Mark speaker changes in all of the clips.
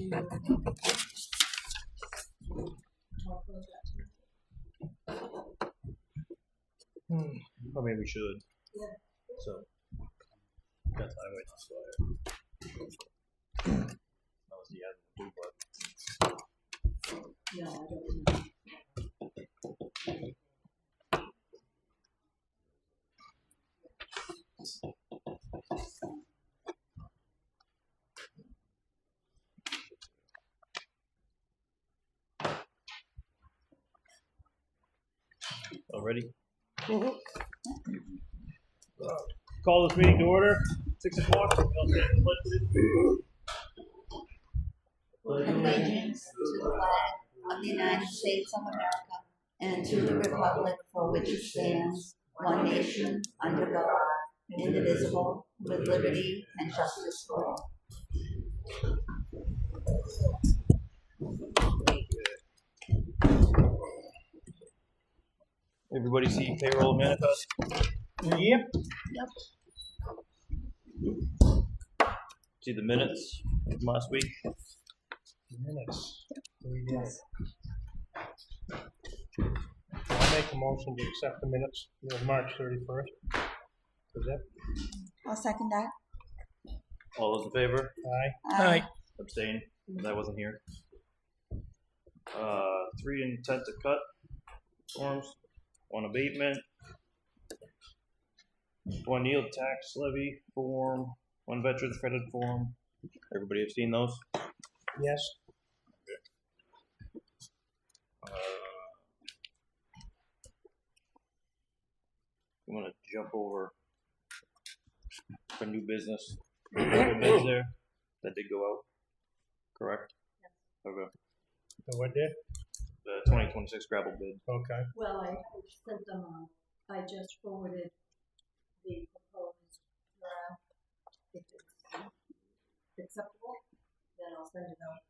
Speaker 1: to talk about that?
Speaker 2: Or maybe we should.
Speaker 1: Yeah.
Speaker 2: So that's why I wait this way. That was the other two, but
Speaker 1: No, I don't know.
Speaker 2: already. Call this meeting to order. 6 o'clock.
Speaker 3: Allegiance to the flag of the United States of America and to the republic for which it stands, one nation, under God, indivisible, with liberty and justice for all.
Speaker 2: Everybody see payroll manifest?
Speaker 4: Yep.
Speaker 2: See the minutes from last week?
Speaker 4: Minutes. We did. I'll make a motion to accept the minutes of March 31st. Is that?
Speaker 3: I'll second that.
Speaker 2: All those in favor?
Speaker 4: Aye.
Speaker 2: Abstain. I wasn't here. 3 intent to cut forms. 1 abatement. 1 yield tax levy form. 1 veterans credit form. Everybody have seen those?
Speaker 4: Yes.
Speaker 2: I'm gonna jump over for new business. Bids there that did go out, correct? Okay.
Speaker 4: So what did?
Speaker 2: The 2026 gravel bid.
Speaker 4: Okay.
Speaker 1: Well, I sent them, I just forwarded the proposed draft. If it's acceptable, then I'll send it out.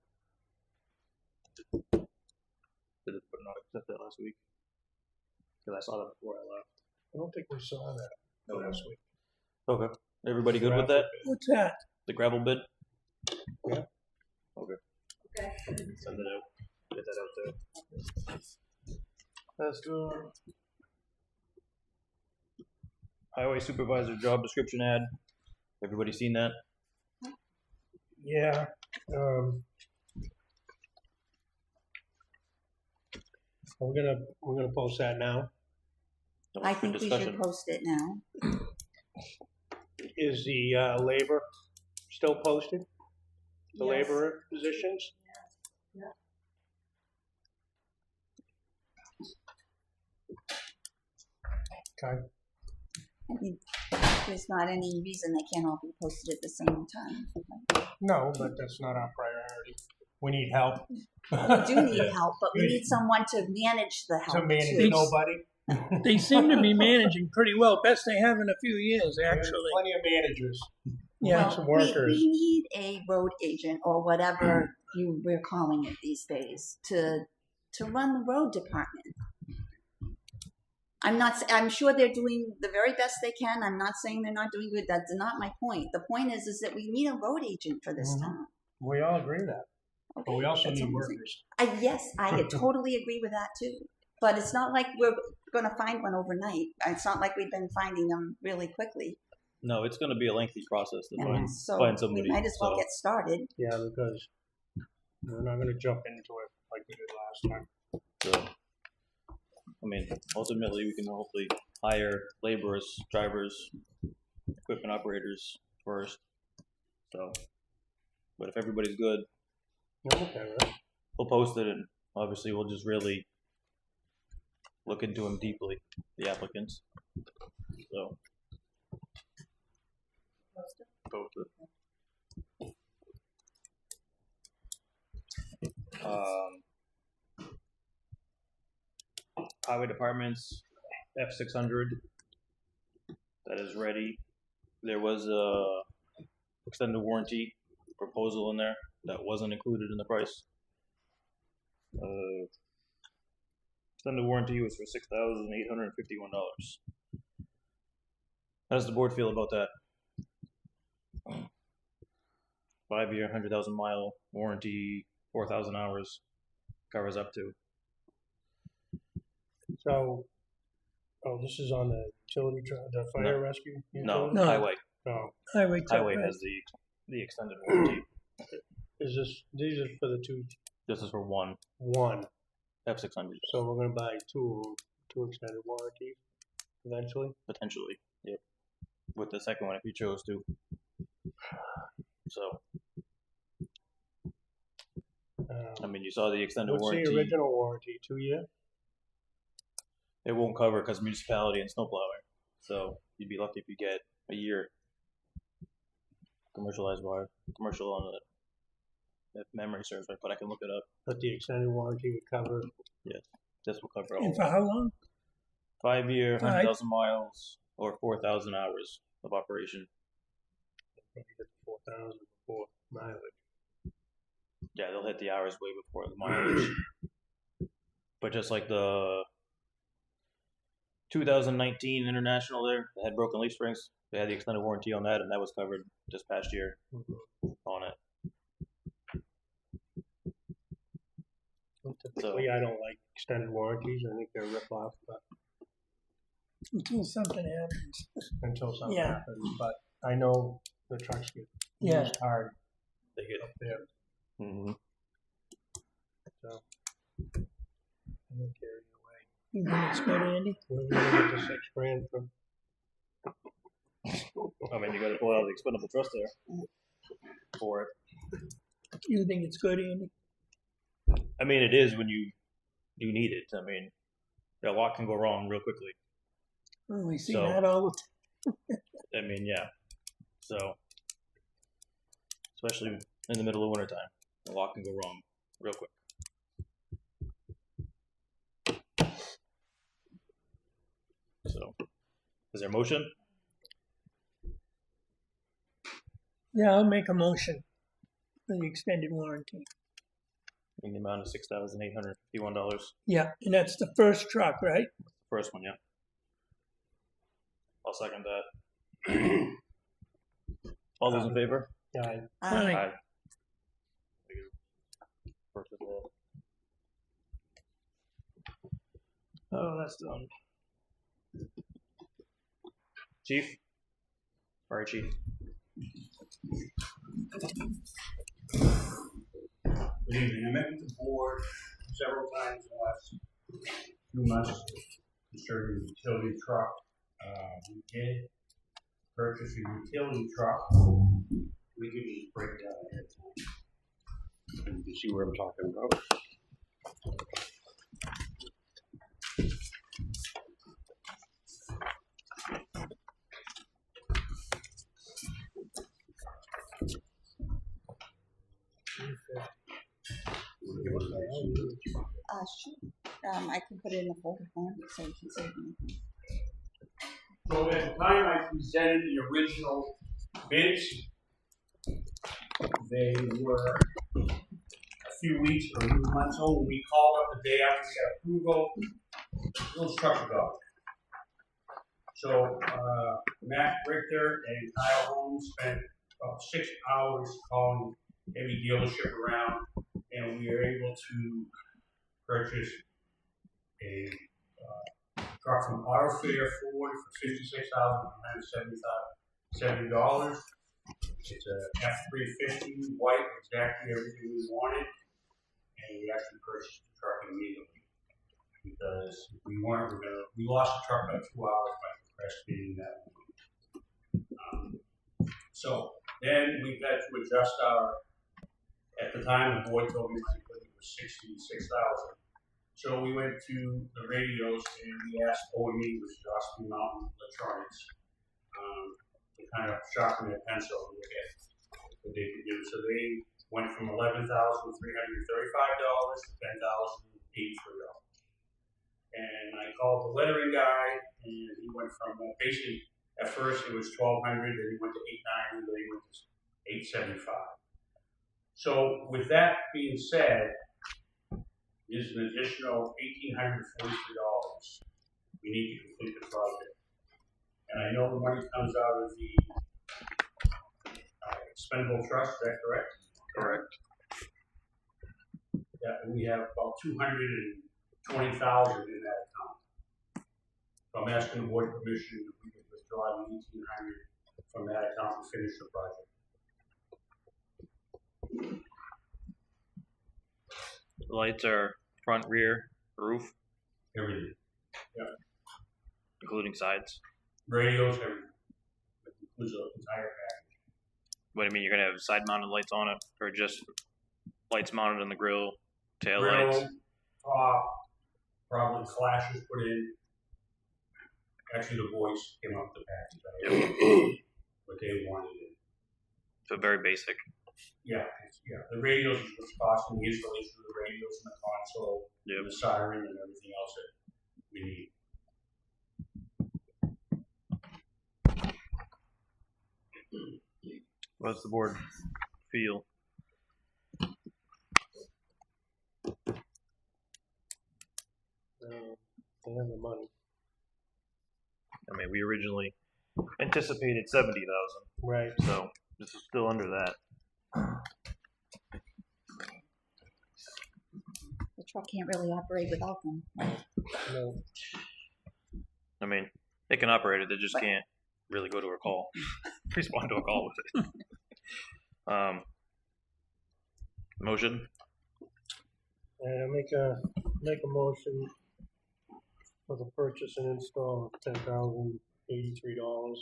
Speaker 2: Did it not accept that last week? Because I saw that before I left.
Speaker 4: I don't think we saw that last week.
Speaker 2: Okay. Everybody good with that?
Speaker 4: What's that?
Speaker 2: The gravel bid?
Speaker 4: Yeah.
Speaker 2: Okay.
Speaker 1: Okay.
Speaker 2: Send it out. Get that out there. That's good. Highway supervisor job description ad. Everybody seen that?
Speaker 4: Yeah. We're gonna post that now.
Speaker 2: That was
Speaker 3: I
Speaker 2: for
Speaker 3: think we
Speaker 2: discussion.
Speaker 3: should post it now.
Speaker 4: Is the labor still posted? The
Speaker 1: Yes.
Speaker 4: laborer positions?
Speaker 1: Yeah.
Speaker 4: Okay.
Speaker 3: I think there's not any reason they can't all be posted at the same time.
Speaker 4: No, but that's not our priority. We need help.
Speaker 3: We do need help, but we need someone to manage the help
Speaker 4: To manage
Speaker 3: too.
Speaker 4: nobody.
Speaker 5: They seem to be managing pretty well, best they have in a few years,
Speaker 4: There's
Speaker 5: actually.
Speaker 4: plenty of managers.
Speaker 5: Yeah.
Speaker 4: Some workers.
Speaker 3: We need a road agent or whatever we're calling it these days to run the road department. I'm sure they're doing the very best they can. I'm not saying they're not doing good. That's not my point. The point is that we need a road agent for this
Speaker 4: Mhm.
Speaker 3: town.
Speaker 4: We all agree that.
Speaker 3: Okay?
Speaker 4: But we also
Speaker 3: That's
Speaker 4: need
Speaker 3: all I'm saying.
Speaker 4: workers.
Speaker 3: Yes, I totally agree with that too. But it's not like we're going to find one overnight. It's not like we've been finding them really quickly.
Speaker 2: No, it's going to be a lengthy process to
Speaker 3: And
Speaker 2: find,
Speaker 3: so
Speaker 2: find somebody.
Speaker 3: we might as well
Speaker 2: so.
Speaker 3: get started.
Speaker 4: Yeah, because we're not gonna jump into it like we did last time.
Speaker 2: So, I mean, ultimately, we can hopefully hire laborers, drivers, equipment operators first. So, but if everybody's good,
Speaker 4: Yeah, okay, right?
Speaker 2: we'll post it, and obviously, we'll just really look into them deeply, the applicants. So, post it. Highway department's F600 that is ready. There was a extended warranty proposal in there that wasn't included in the price. Extended warranty was for $6,851. How does the board feel about that? 5-year, 100,000 mile warranty, 4,000 hours, covers up to.
Speaker 4: So, this is on the utility truck, the fire rescue?
Speaker 2: No,
Speaker 4: utility?
Speaker 5: No.
Speaker 2: highway.
Speaker 4: No.
Speaker 5: Highway truck,
Speaker 2: Highway
Speaker 5: right?
Speaker 2: has the extended warranty.
Speaker 4: These are for the
Speaker 2: This is for one
Speaker 4: one.
Speaker 2: F600
Speaker 4: So we're gonna buy two of them, two extended warranties eventually.
Speaker 2: potentially. Yep. With the second one, if you chose to. So, I mean, you saw the extended
Speaker 4: What's
Speaker 2: warranty.
Speaker 4: the original warranty? 2 year?
Speaker 2: It won't cover because municipality and snow plowing. So you'd be lucky if you get a year. Commercialized wire, commercial on the, if memory serves right, but I can look it up.
Speaker 4: But the extended warranty would cover.
Speaker 2: This will cover all.
Speaker 5: And for how long?
Speaker 2: 5-year,
Speaker 5: All right.
Speaker 2: 100,000 miles, or 4,000 hours of operation.
Speaker 4: Maybe get 4,000 before mileage.
Speaker 2: Yeah, they'll hit the hours way before the mileage. But just like the 2019 International there, that had broken leaf springs, they had the extended warranty on that, and that was covered this past year on it.
Speaker 4: Typically, I don't like extended warranties. I think they're rip off, but
Speaker 5: Until something happens.
Speaker 4: until something
Speaker 5: Yeah.
Speaker 4: happens. But I know the trucks get
Speaker 5: Yeah.
Speaker 4: used hard
Speaker 2: They get.
Speaker 4: up there.
Speaker 2: Mm-hmm.
Speaker 4: So I don't care either way.
Speaker 5: You think it's good, Andy?
Speaker 4: What are we gonna get the $6,000 from?
Speaker 2: I mean, you got to pull out the expendable trust there for it.
Speaker 5: You think it's good, Andy?
Speaker 2: I mean, it is when you need it. I mean, a lot can go wrong real quickly.
Speaker 5: Oh, we see
Speaker 2: So-
Speaker 5: that all the time.
Speaker 2: I mean, yeah. So, especially in the middle of wintertime, a lot can go wrong real quick. So, is there a motion?
Speaker 5: Yeah, I'll make a motion for the extended warranty.
Speaker 2: In the amount of $6,851.
Speaker 5: Yeah, and that's the first truck, right?
Speaker 2: First one, yeah. I'll second that. All those in favor?
Speaker 4: Yeah,
Speaker 5: Aye.
Speaker 2: Aye. First of all. Oh, that's done. Chief? Fire chief.
Speaker 6: Good evening. I met with the board several times in the last few months concerning the utility truck. We did purchase a utility truck. We can just break down here. And you can see where I'm talking about.
Speaker 3: Sure. I can put it in the folder form so you can save me.
Speaker 6: So at the time I presented the original bids, they were a few weeks or months old. We called up the day after we got approval. Those trucks are gone. So Matt Richter and Kyle Holmes spent about 6 hours calling every dealership around, and we were able to purchase a truck from Auto Fair Ford for $56,970. It's a F-350 white, exactly everything we wanted, and we actually purchased the truck immediately because we lost the truck about 2 hours by procrastinating that morning. So then we had to adjust at the time the board told me my equipment was $66,000. So we went to the radios and we asked OME, which is Osprey Mountain Electronics, to kind of sharpen their pencil and look at what they could do. So they went from $11,335 to $10,083. And I called the lettering guy, and he went from basically at first it was $1,200, then he went to $890, then he went to $875. So with that being said, is an additional $1,843 we need to complete the project. And I know the money comes out of the expendable trust, is that correct?
Speaker 2: Correct.
Speaker 6: Yeah, and we have about 220,000 in that account. So I'm asking the board permission if we could withdraw the 1,800 from that account and finish the project.
Speaker 2: The lights are front, rear, roof,
Speaker 6: Everything.
Speaker 2: including sides.
Speaker 6: Radios, everything. That includes the entire package.
Speaker 2: What do you mean, you're gonna have side mounted lights on it, or just lights mounted on the grill, tail
Speaker 6: Grill,
Speaker 2: lights?
Speaker 6: top, probably flashes put in. Actually, the boys came up with the package. What they wanted it.
Speaker 2: So very basic.
Speaker 6: Yeah, the radios is what's costing, the installation of the radios and the console, and the siren and everything else that we need.
Speaker 2: What's the board feel?
Speaker 4: They have the money.
Speaker 2: I mean, we originally anticipated 70,000,
Speaker 4: Right.
Speaker 2: so this is still under that.
Speaker 3: The truck can't really operate without them.
Speaker 4: No.
Speaker 2: I mean, they can operate it, they just can't really go to a call, respond to a call with it. Motion?
Speaker 4: And I make a motion for the purchase and install of $10,083,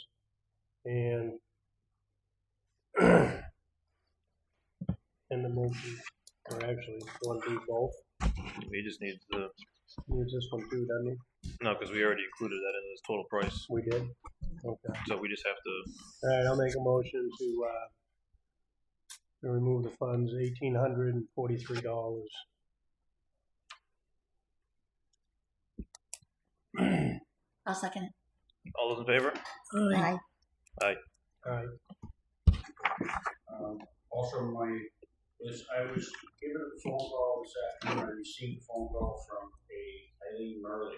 Speaker 4: and and the motion, or actually, want to do both?
Speaker 2: We just need the,
Speaker 4: Use this one too, doesn't it?
Speaker 2: no, because we already included that in this total price,
Speaker 4: We did? Okay.
Speaker 2: so we just have to,
Speaker 4: Alright, I'll make a motion to remove the funds, $1,843.
Speaker 3: I'll second it.
Speaker 2: all those in favor?
Speaker 3: Aye.
Speaker 4: Alright,
Speaker 6: Also, I was given a phone call this afternoon. I received a phone call from Eileen Murley,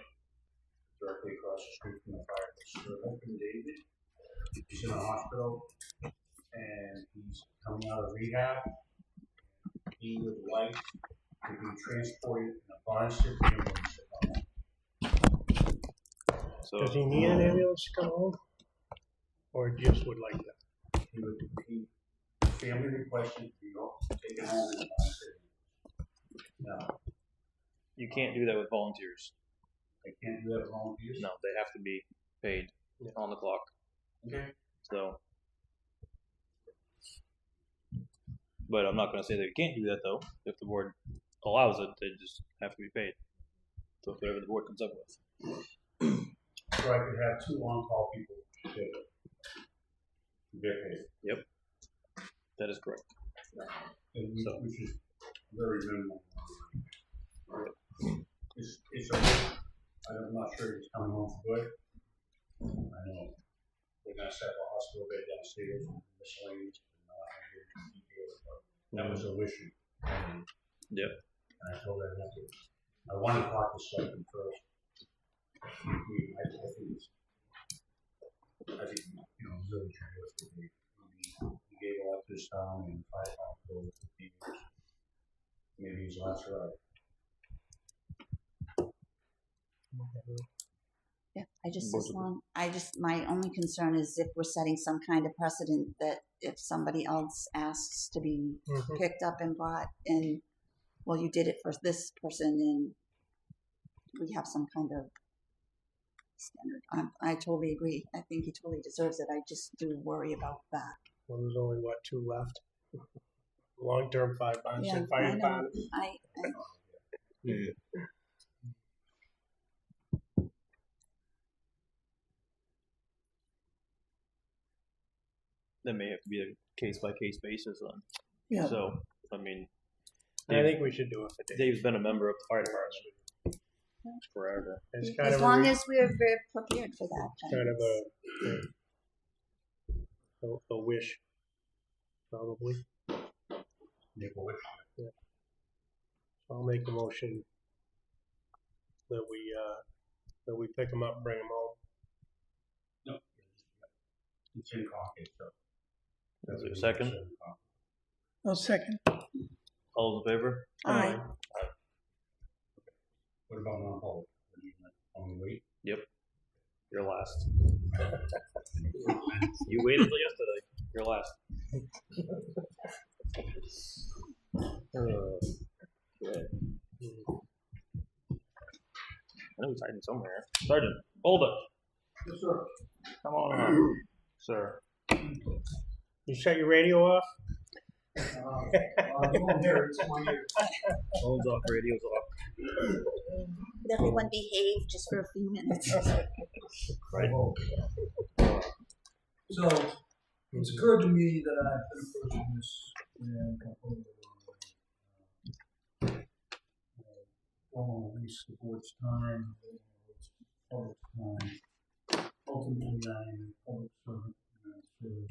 Speaker 6: directly across the street from the fireplace. Her husband David, he's in a hospital, and he's coming out of rehab. He would like to be transported in a Barnstable ambulance to come home.
Speaker 2: So,
Speaker 4: does he need an ambulance to come home? Or just would like that?
Speaker 6: Family requested to be taken home in a Barnstable. No,
Speaker 2: you can't do that with volunteers.
Speaker 6: I can't do that with volunteers.
Speaker 2: No, they have to be paid on the clock.
Speaker 6: Okay.
Speaker 2: So, but I'm not going to say that you can't do that though. If the board allows it, they just have to be paid. So whatever the board comes up with.
Speaker 6: So I could have 2 on-call people get paid.
Speaker 2: Yep, that is correct.
Speaker 6: Which is very minimal. It's a, I'm not sure it's coming home for good. I know they're gonna set up a hospital bed downstairs and miscellaneous, and not have to detail it, but that was a issue.
Speaker 2: Yep.
Speaker 6: And I told her that I want to talk to Selectmen first. I think, really trying to he gave a lot to his town and 5 pounds over 15 years. Maybe he's last right.
Speaker 3: Yeah, my only concern is if we're setting some kind of precedent that if somebody else asks to be picked up and brought in, well, you did it for this person and we have some kind of standard. I totally agree. I think he totally deserves it. I just do worry about that.
Speaker 4: Well, there's only, 2 left? Long-term fire bonds and fire
Speaker 3: I know.
Speaker 4: bonds.
Speaker 2: That may have to be a case-by-case basis then.
Speaker 3: Yeah.
Speaker 2: So, I mean,
Speaker 4: I think we should do it for Dave.
Speaker 2: Dave's been a member of the fire department forever.
Speaker 4: It's kind
Speaker 3: As
Speaker 4: of
Speaker 3: long
Speaker 4: a,
Speaker 3: as we're very prepared for that.
Speaker 4: kind of a wish, probably.
Speaker 6: Make a wish.
Speaker 4: I'll make a motion that we pick them up and bring them home.
Speaker 6: No. It's in Concord, so
Speaker 2: Is there a second?
Speaker 5: I'll second.
Speaker 2: All in favor?
Speaker 5: Aye.
Speaker 6: What about non-public? Only wait?
Speaker 2: You're last. You waited till yesterday. You're last. Yeah. I know he's hiding somewhere. Sergeant, hold it.
Speaker 6: Yes, sir.
Speaker 2: Come on up, sir.
Speaker 4: You shut your radio off?
Speaker 2: Phone's off, radio's off.
Speaker 3: Would everyone behave just for a few minutes?
Speaker 2: Right.
Speaker 7: So, it's occurred to me that I've been approaching this in a couple of don't want to waste the board's time, don't want to waste public time. Ultimately, I am a public servant, and I serve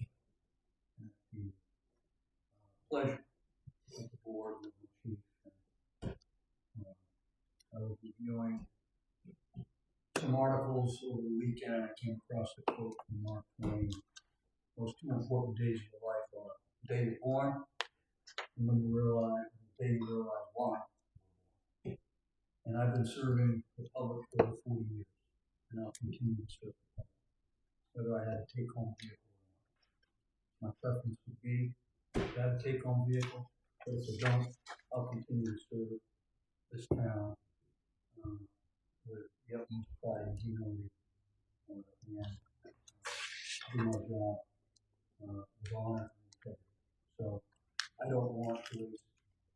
Speaker 7: at the pleasure of the board with the chief. I was reviewing some articles over the weekend. I came across a quote from Mark Twain. Those two important days of your life are the day you're born and when you realize, the day you realize why. And I've been serving the public for over 40 years, and I'll continue to serve the public, whether I had a take-home vehicle or not. My preference would be to have a take-home vehicle, but if I don't, I'll continue to serve this town with the utmost pride and humility, and do my job with honor and integrity. So I don't want to waste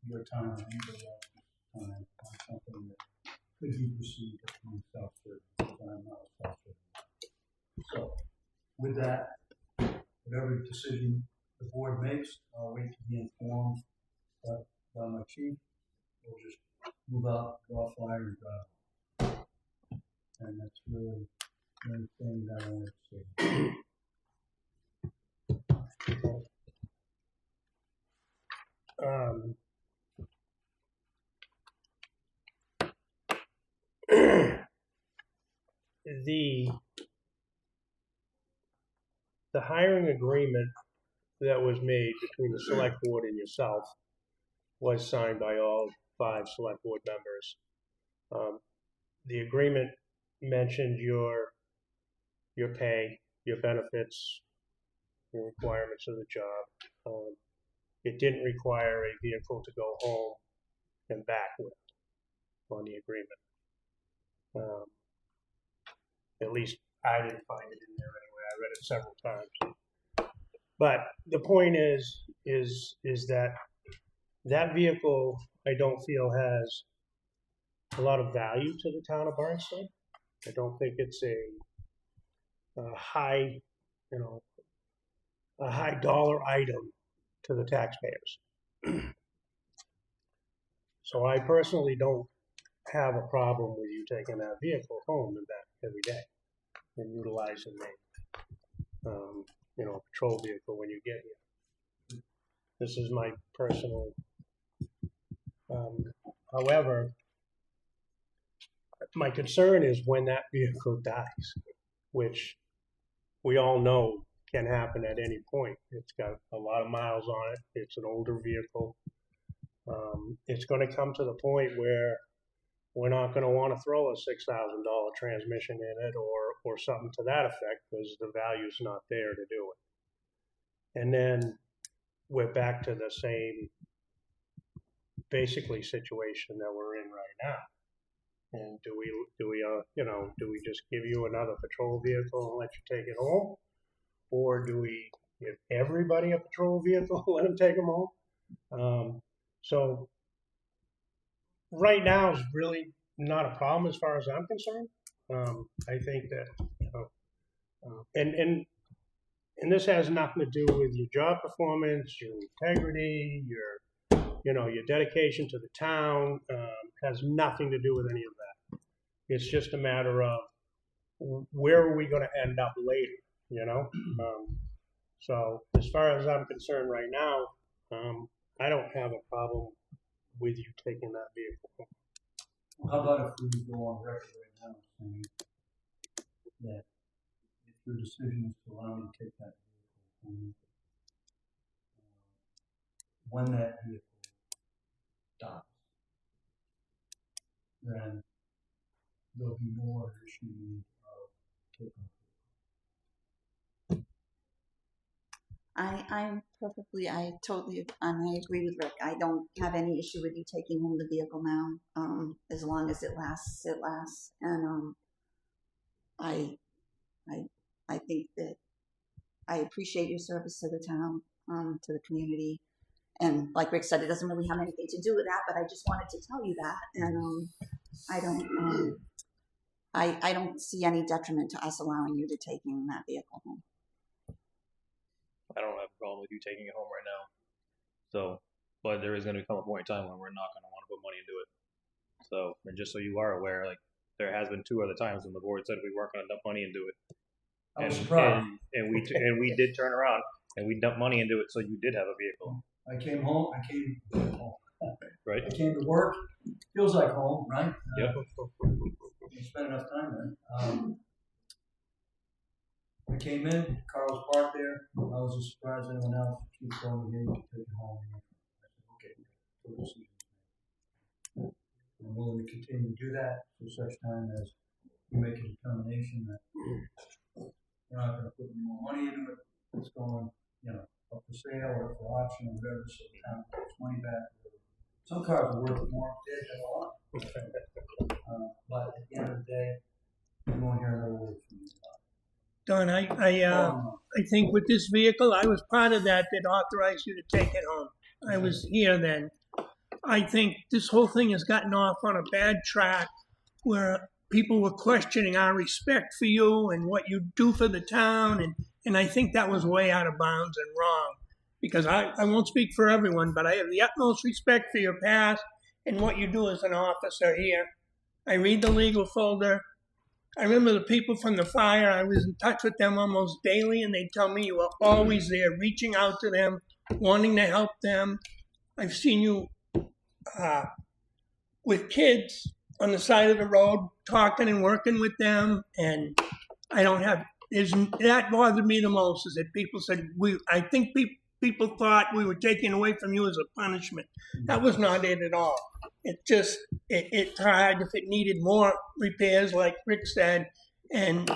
Speaker 7: your time or anybody else's time on something that could be perceived as being self-serving, because I'm not a self-serving. So with that, whatever decision the board makes, I'll wait to be informed by my chief. We'll just move out, draw fire, and drive. And that's really the only thing that I want to say.
Speaker 4: The hiring agreement that was made between the select board and yourself was signed by all 5 select board members. The agreement mentioned your pay, your benefits, the requirements of the job. It didn't require a vehicle to go home and back with on the agreement. At least I didn't find it in there anyway. I read it several times. But the point is that vehicle I don't feel has a lot of value to the town of Barnstable. I don't think it's a high dollar item to the taxpayers. So I personally don't have a problem with you taking that vehicle home and back every day and utilizing a patrol vehicle when you get here. This is my personal. However, my concern is when that vehicle dies, which we all know can happen at any point. It's got a lot of miles on it. It's an older vehicle. It's going to come to the point where we're not going to want to throw a $6,000 transmission in it or something to that effect because the value's not there to do it. And then we're back to the same basically situation that we're in right now. And do we just give you another patrol vehicle and let you take it home? Or do we give everybody a patrol vehicle and let them take them home? So right now is really not a problem as far as I'm concerned. I think that, and this has nothing to do with your job performance, your integrity, your dedication to the town. Has nothing to do with any of that. It's just a matter of where are we going to end up later, So as far as I'm concerned right now, I don't have a problem with you taking that vehicle home.
Speaker 7: How about if we go on record right now saying that if your decision is to allow me to take that vehicle home, when that vehicle dies, then there'll be more issue of taking.
Speaker 3: I totally, and I agree with Rick. I don't have any issue with you taking home the vehicle now, as long as it lasts, it lasts. And, I think that I appreciate your service to the town, to the community. And like Rick said, it doesn't really have anything to do with that, but I just wanted to tell you that. And, I don't see any detriment to us allowing you to taking that vehicle home.
Speaker 2: I don't have a problem with you taking it home right now. So, but there is going to come a point in time when we're not going to want to put money into it. So, and just so you are aware, like there has been 2 other times when the board said we weren't going to dump money into it.
Speaker 7: I was surprised.
Speaker 2: And we did turn around and we dumped money into it, so you did have a vehicle.
Speaker 7: I came home.
Speaker 2: Right.
Speaker 7: I came to work. Feels like home, right?
Speaker 2: Yep.
Speaker 7: You spend enough time there. I came in, car was parked there. I was as surprised as anyone else. She told me, "Hey, you can take it home." I said, "Okay." I'm willing to continue to do that for such time as we make a determination that we're not going to put any more money into it. It's going, up for sale or for auction or whatever, so the town gets money back. Some cars are worth more than a lot. But at the end of the day, you won't hear another word from me.
Speaker 5: Don, I think with this vehicle, I was part of that authorized you to take it home. I was here then. I think this whole thing has gotten off on a bad track where people were questioning our respect for you and what you do for the town, and I think that was way out of bounds and wrong. Because I won't speak for everyone, but I have the utmost respect for your past and what you do as an officer here. I read the legal folder. I remember the people from the fire, I was in touch with them almost daily, and they tell me you were always there, reaching out to them, wanting to help them. I've seen you with kids on the side of the road, talking and working with them, and that bothered me the most, is that people said, I think people thought we were taking away from you as a punishment. That was not it at all. It just, it tried, if it needed more repairs, like Rick said, and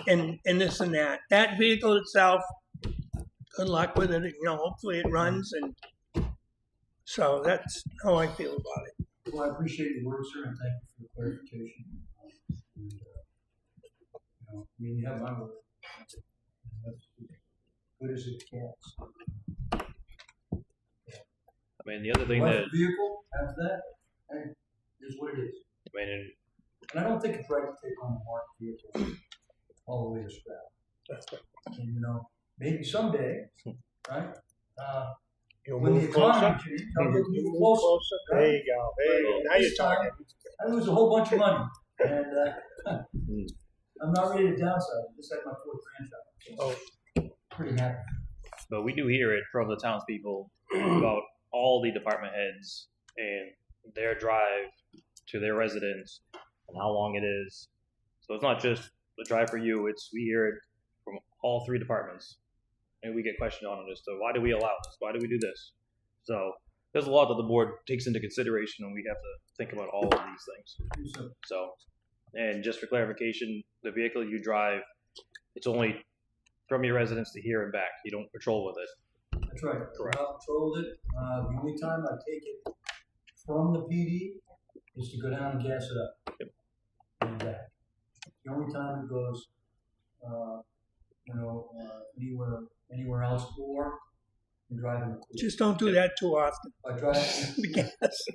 Speaker 5: this and that. That vehicle itself, good luck with it. Hopefully it runs, and so that's how I feel about it.
Speaker 7: Well, I appreciate your work, sir, and thank you for the clarification. And, you have my word. That's as good as it gets.
Speaker 2: I mean, the other thing
Speaker 7: Left
Speaker 2: that
Speaker 7: the vehicle after that, hey, is what it is.
Speaker 2: I mean,
Speaker 7: And I don't think it's right to take on a marked vehicle all the way to scrap. And maybe someday, right?
Speaker 4: You'll
Speaker 7: When the
Speaker 4: move closer.
Speaker 7: economy changes, I'll get
Speaker 4: You
Speaker 7: move
Speaker 4: move
Speaker 7: closer.
Speaker 4: closer.
Speaker 7: Right?
Speaker 4: There you go. Now you're
Speaker 7: This time,
Speaker 4: talking.
Speaker 7: I lose a whole bunch of money, and I'm not ready to downsize. I just had my 4th grandchild, so pretty happy.
Speaker 2: but we do hear it from the townspeople about all the department heads and their drive to their residence and how long it is. So it's not just the drive for you, we hear it from all 3 departments. And we get questioned on it as to why do we allow this? Why do we do this? So there's a lot that the board takes into consideration, and we have to think about all of these things. So, and just for clarification, the vehicle you drive, it's only from your residence to here and back. You don't patrol with it.
Speaker 7: That's right.
Speaker 2: Correct.
Speaker 7: I've patrolled it. The only time I take it from the PD is to go down and gas it up.
Speaker 2: Yep.
Speaker 7: And back. The only time it goes, anywhere else, or I'm driving the court.
Speaker 5: Just don't do that too often.
Speaker 7: I drive
Speaker 5: The gas.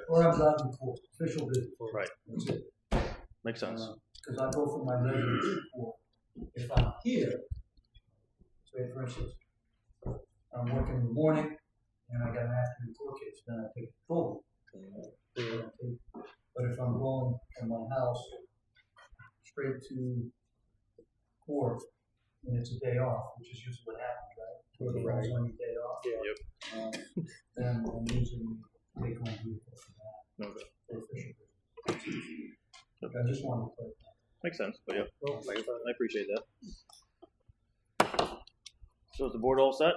Speaker 7: or I'm driving the court. Official business.
Speaker 2: Right.
Speaker 7: That's it.
Speaker 2: Makes sense.
Speaker 7: Because I go from my residence to court. If I'm here, say for instance, I'm working in the morning and I got an afternoon court case, then I take patrol. But if I'm going from my house straight to court and it's a day off, which is usually what happens, right?
Speaker 4: Right.
Speaker 7: It's only a day off.
Speaker 2: Yep.
Speaker 7: Then I'm usually take home vehicle for that.
Speaker 2: Okay.
Speaker 7: For official business. I just wanted to clarify.
Speaker 2: Makes sense. But yeah, I appreciate that. So is the board all set?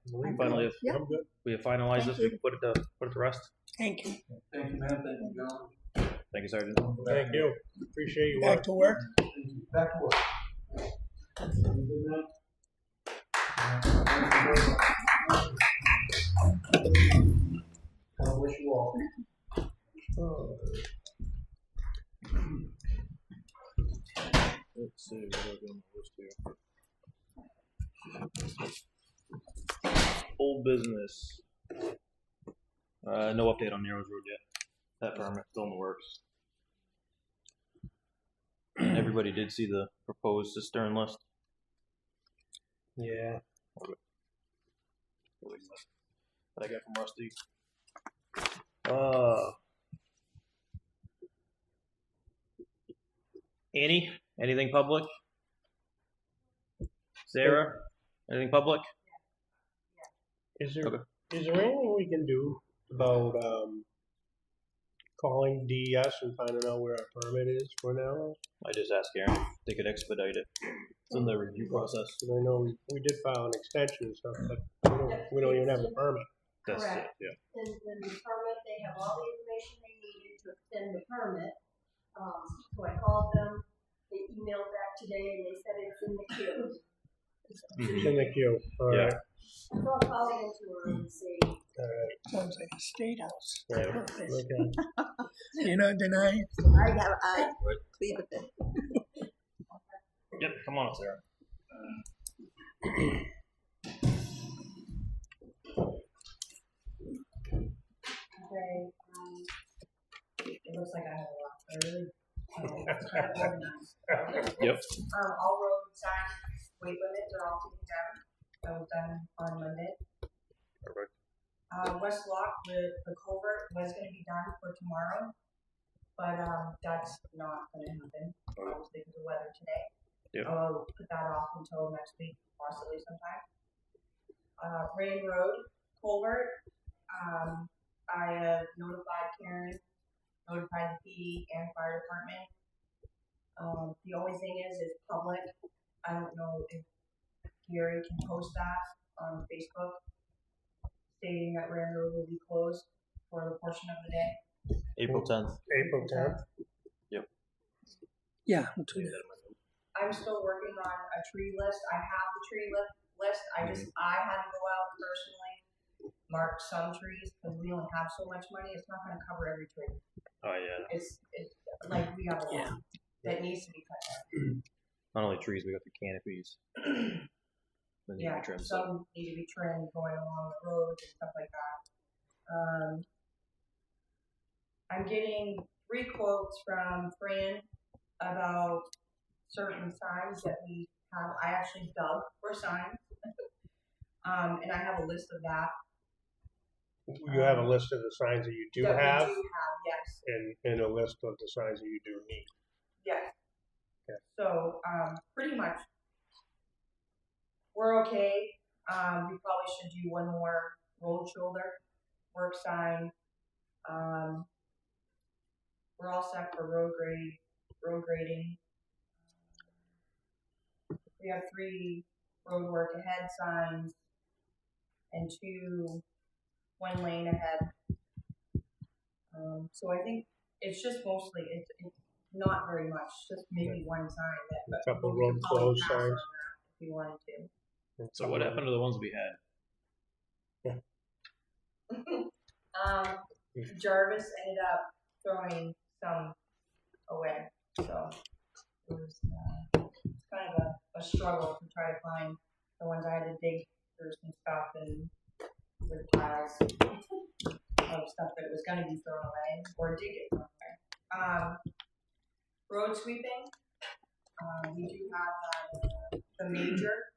Speaker 4: I'm
Speaker 2: Finally,
Speaker 3: Yeah.
Speaker 4: good.
Speaker 2: we have finalized this, we can put it to rest.
Speaker 5: Thank you.
Speaker 7: Thank you, man, thank you, John.
Speaker 2: Thank you, Sergeant.
Speaker 4: Thank you. Appreciate your
Speaker 5: Back
Speaker 4: work.
Speaker 5: to work.
Speaker 7: Thank you. Back to work. Have a good night. God bless you all.
Speaker 2: Let's see, what do I got on the list here? Old business. No update on Narrows Road yet. That permit still in the works. Everybody did see the proposed cistern list.
Speaker 4: Yeah.
Speaker 2: That I got from Rusty. Annie, anything public? Sarah, anything public?
Speaker 4: Is there
Speaker 2: Okay.
Speaker 4: is there anything we can do about calling DES and finding out where our permit is for now?
Speaker 2: I just asked Aaron if they could expedite it. It's in the review process.
Speaker 4: Because I know we did file an extension and stuff, but we don't even have the permit.
Speaker 2: That's it,
Speaker 1: Correct.
Speaker 2: yeah.
Speaker 1: And the permit, they have all the information they needed to extend the permit. So I called them, they emailed back today and they said it's in the queue.
Speaker 4: It's in the queue. All
Speaker 2: Yeah.
Speaker 4: right.
Speaker 1: So I'll call into her and see.
Speaker 4: All right.
Speaker 5: Sounds like a state house.
Speaker 4: Yeah. Okay.
Speaker 5: You're not denying?
Speaker 3: I plead the fifth.
Speaker 2: Yep, come on up, Sarah.
Speaker 1: Okay, it looks like I have a lot, I really, kind of organized.
Speaker 2: Yep.
Speaker 1: All road sign weight limits are all taken down, that was done on Monday.
Speaker 2: Perfect.
Speaker 1: West Lock, the culvert was gonna be done for tomorrow, but, that's not gonna happen, obviously because of weather today.
Speaker 2: Yep.
Speaker 1: I'll put that off until next week, possibly sometime. Rain Road culvert, I have notified Karen, notified the PD and fire department. The only thing is it's public, I don't know if Gary can post that on Facebook, stating that Rain Road will be closed for the portion of the day.
Speaker 2: April 10th.
Speaker 4: April 10th.
Speaker 5: Yeah, we'll do that.
Speaker 1: I'm still working on a tree list. I have the tree list. I had to go out personally, mark some trees because we only have so much money. It's not going to cover every tree.
Speaker 2: Oh, yeah.
Speaker 1: It's like we have a lot that needs to be cut down.
Speaker 2: Not only trees, we got the canopies. That need to be trimmed.
Speaker 1: Some need to be trimmed going along the roads and stuff like that. I'm getting 3 quotes from Fran about certain signs that we have. I actually dug for signs. And I have a list of that.
Speaker 4: You have a list of the signs that you do
Speaker 1: that
Speaker 4: have,
Speaker 1: we do have, yes.
Speaker 4: and a list of the signs that you do need.
Speaker 1: Yes.
Speaker 4: Okay.
Speaker 1: So, pretty much, we're okay. We probably should do one more road shoulder work sign. We're all set for road grading. We have 3 road work ahead signs and 2 1 lane ahead. So I think it's just mostly, it's not very much, just maybe 1 sign that,
Speaker 4: A couple
Speaker 1: we
Speaker 4: road
Speaker 1: could probably
Speaker 4: closed
Speaker 1: pass
Speaker 4: signs.
Speaker 1: on that if you wanted to.
Speaker 2: So what happened to the ones we had?
Speaker 1: Jarvis ended up throwing some away, so it was kind of a struggle to try to find the ones I had to dig through some stuff and with piles of stuff that was going to be thrown away or did get thrown away. Road sweeping, we do have the major,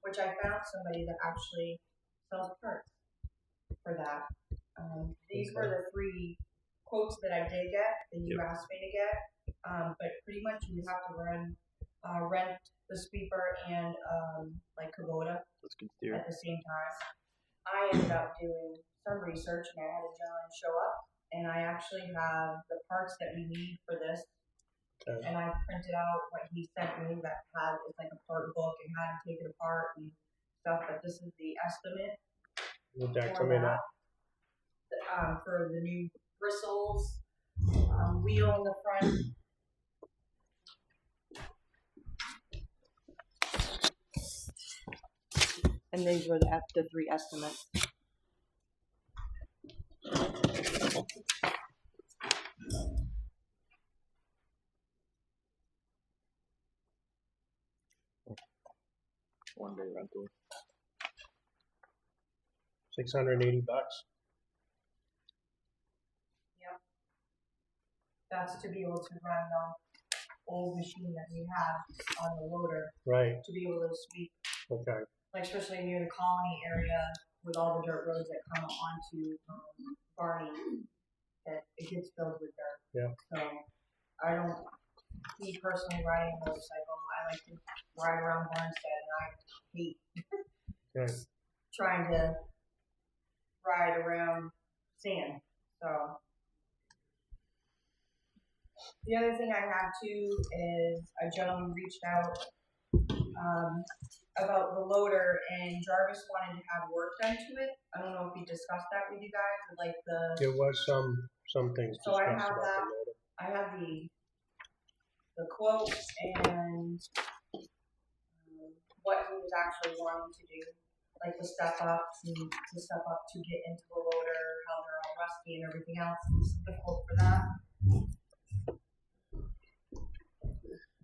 Speaker 1: which I found somebody that actually sells parts for that. These were the 3 quotes that I did get, that you asked me to get, but pretty much you have to rent the sweeper and like Kubota
Speaker 2: Let's get steer.
Speaker 1: at the same time. I ended up doing some research and I had a gentleman show up and I actually have the parts that we need for this.
Speaker 4: Okay.
Speaker 1: And I printed out what he sent me that it's like a part book and how to take it apart and stuff, but this is the estimate
Speaker 4: Would that
Speaker 1: for
Speaker 4: come in
Speaker 1: that.
Speaker 4: at?
Speaker 1: For the new bristles, wheel in the front. And these were the 3 estimates.
Speaker 2: One day rental.
Speaker 4: $680.
Speaker 1: That's to be able to run the old machine that we have on the loader
Speaker 4: Right.
Speaker 1: to be able to sweep,
Speaker 4: Okay.
Speaker 1: like especially near the colony area with all the dirt roads that come onto Barney, that it gets filled with dirt.
Speaker 4: Yeah.
Speaker 1: So I don't, me personally riding a motorcycle, I like to ride around Barnstead, and I hate
Speaker 4: Okay.
Speaker 1: trying to ride around sand. So the other thing I have too is a gentleman reached out about the loader, and Jarvis wanted to have work done to it. I don't know if he discussed that with you guys, or like
Speaker 4: There was some things
Speaker 1: So I
Speaker 4: discussed
Speaker 1: have
Speaker 4: about
Speaker 1: that.
Speaker 4: the loader.
Speaker 1: I have the quote and what he was actually wanting to do, like the step ups and the step up to get into the loader, how they're all rusty and everything else. This is the quote for that.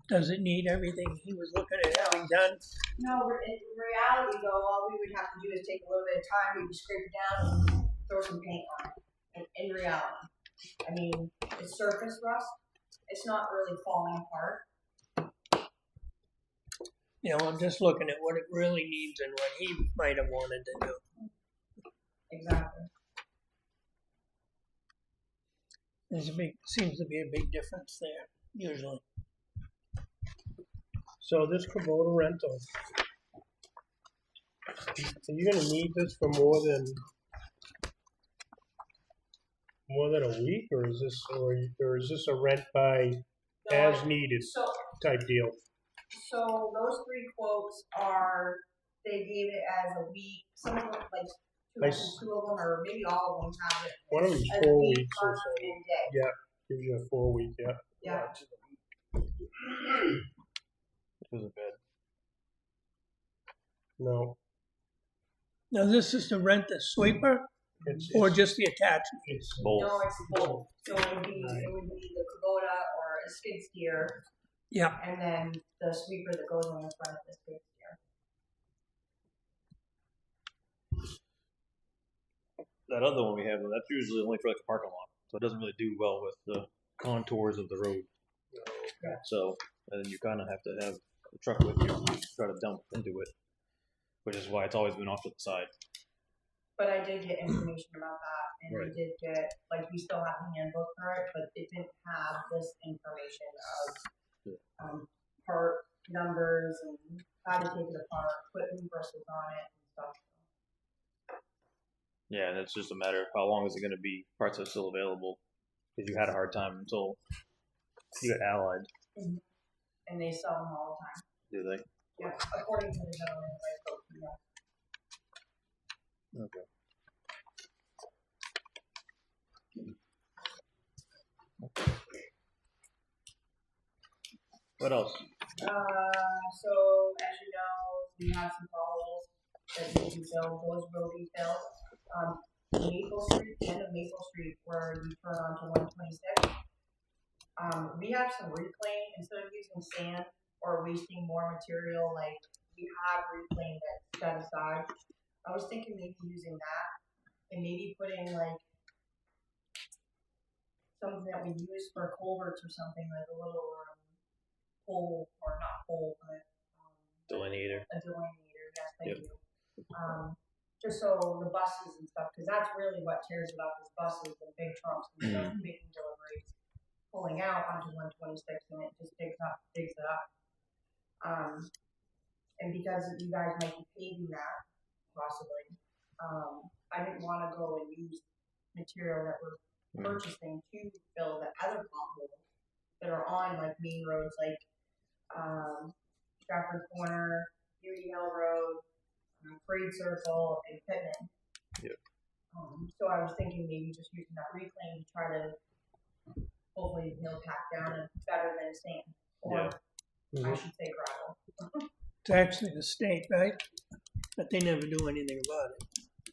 Speaker 5: Does it need everything he was looking at having done?
Speaker 1: No, in reality though, all we would have to do is take a little bit of time, maybe scrape it down and throw some paint on it. In reality, I mean, it's surface rust. It's not really falling apart.
Speaker 5: You know, I'm just looking at what it really needs and what he might have wanted to do.
Speaker 1: Exactly.
Speaker 5: Seems to be a big difference there, usually.
Speaker 4: So this Kubota rental, are you going to need this for more than a week, or is this a rent by as needed
Speaker 1: So
Speaker 4: type deal?
Speaker 1: So those 3 quotes are, they gave it as a week. Some of them, like two of them, or maybe all of them have it.
Speaker 4: One of them's
Speaker 1: as
Speaker 4: 4
Speaker 1: week,
Speaker 4: weeks or
Speaker 1: month,
Speaker 4: so.
Speaker 1: and day.
Speaker 4: Yeah, gives you a 4 week. Yeah.
Speaker 1: Yeah.
Speaker 2: This isn't bad.
Speaker 4: No,
Speaker 5: Now this is to rent the sweeper or just the attachment?
Speaker 4: it's
Speaker 2: Both.
Speaker 1: No, it's both. So it would be the Kubota or a skid steer,
Speaker 5: Yeah.
Speaker 1: and then the sweeper that goes on the front of the skid steer.
Speaker 2: That other one we have, that's usually only for like a parking lot, so it doesn't really do well with the contours of the road.
Speaker 1: Yeah.
Speaker 2: So, and then you kind of have to have a truck with you to try to dump into it, which is why it's always been off to the side.
Speaker 1: But I did get information about that, and
Speaker 2: Right.
Speaker 1: we did get, like, we still have a handbook for it, but it didn't have this information of part numbers and how to take it apart, put new bristles on it and stuff.
Speaker 2: Yeah, and it's just a matter of how long is it going to be. Parts are still available because you had a hard time until you got Allied.
Speaker 1: And they sell them all the time.
Speaker 2: Do they?
Speaker 1: Yeah, according to the gentleman that I spoke to. Yeah.
Speaker 2: Okay. What else?
Speaker 1: So as you know, we have some potholes that need to be filled. Those will be filled. Maple Street, the end of Maple Street, where you turn onto 126. We have some reclaim instead of using sand or wasting more material. Like we have reclaim that's set aside. I was thinking maybe using that and maybe putting like something that we use for culverts or something, like a little pole, or not pole, but
Speaker 2: Delineator.
Speaker 1: a delineator. Yes, thank you. Just so the buses and stuff, because that's really what tears it up is buses and big trucks and stuff making deliveries, pulling out onto 126, and it just digs it up. And because you guys might be paving that, possibly, I didn't want to go and use material that we're purchasing to fill the other potholes that are on like main roads, like Stratford Corner, Beauty Hill Road, Freed Circle, and Pittman.
Speaker 2: Yep.
Speaker 1: So I was thinking maybe just using that reclaim to try to hopefully pack down and better than sand, or I should say gravel.
Speaker 5: It's actually the state, right? But they never do anything about it.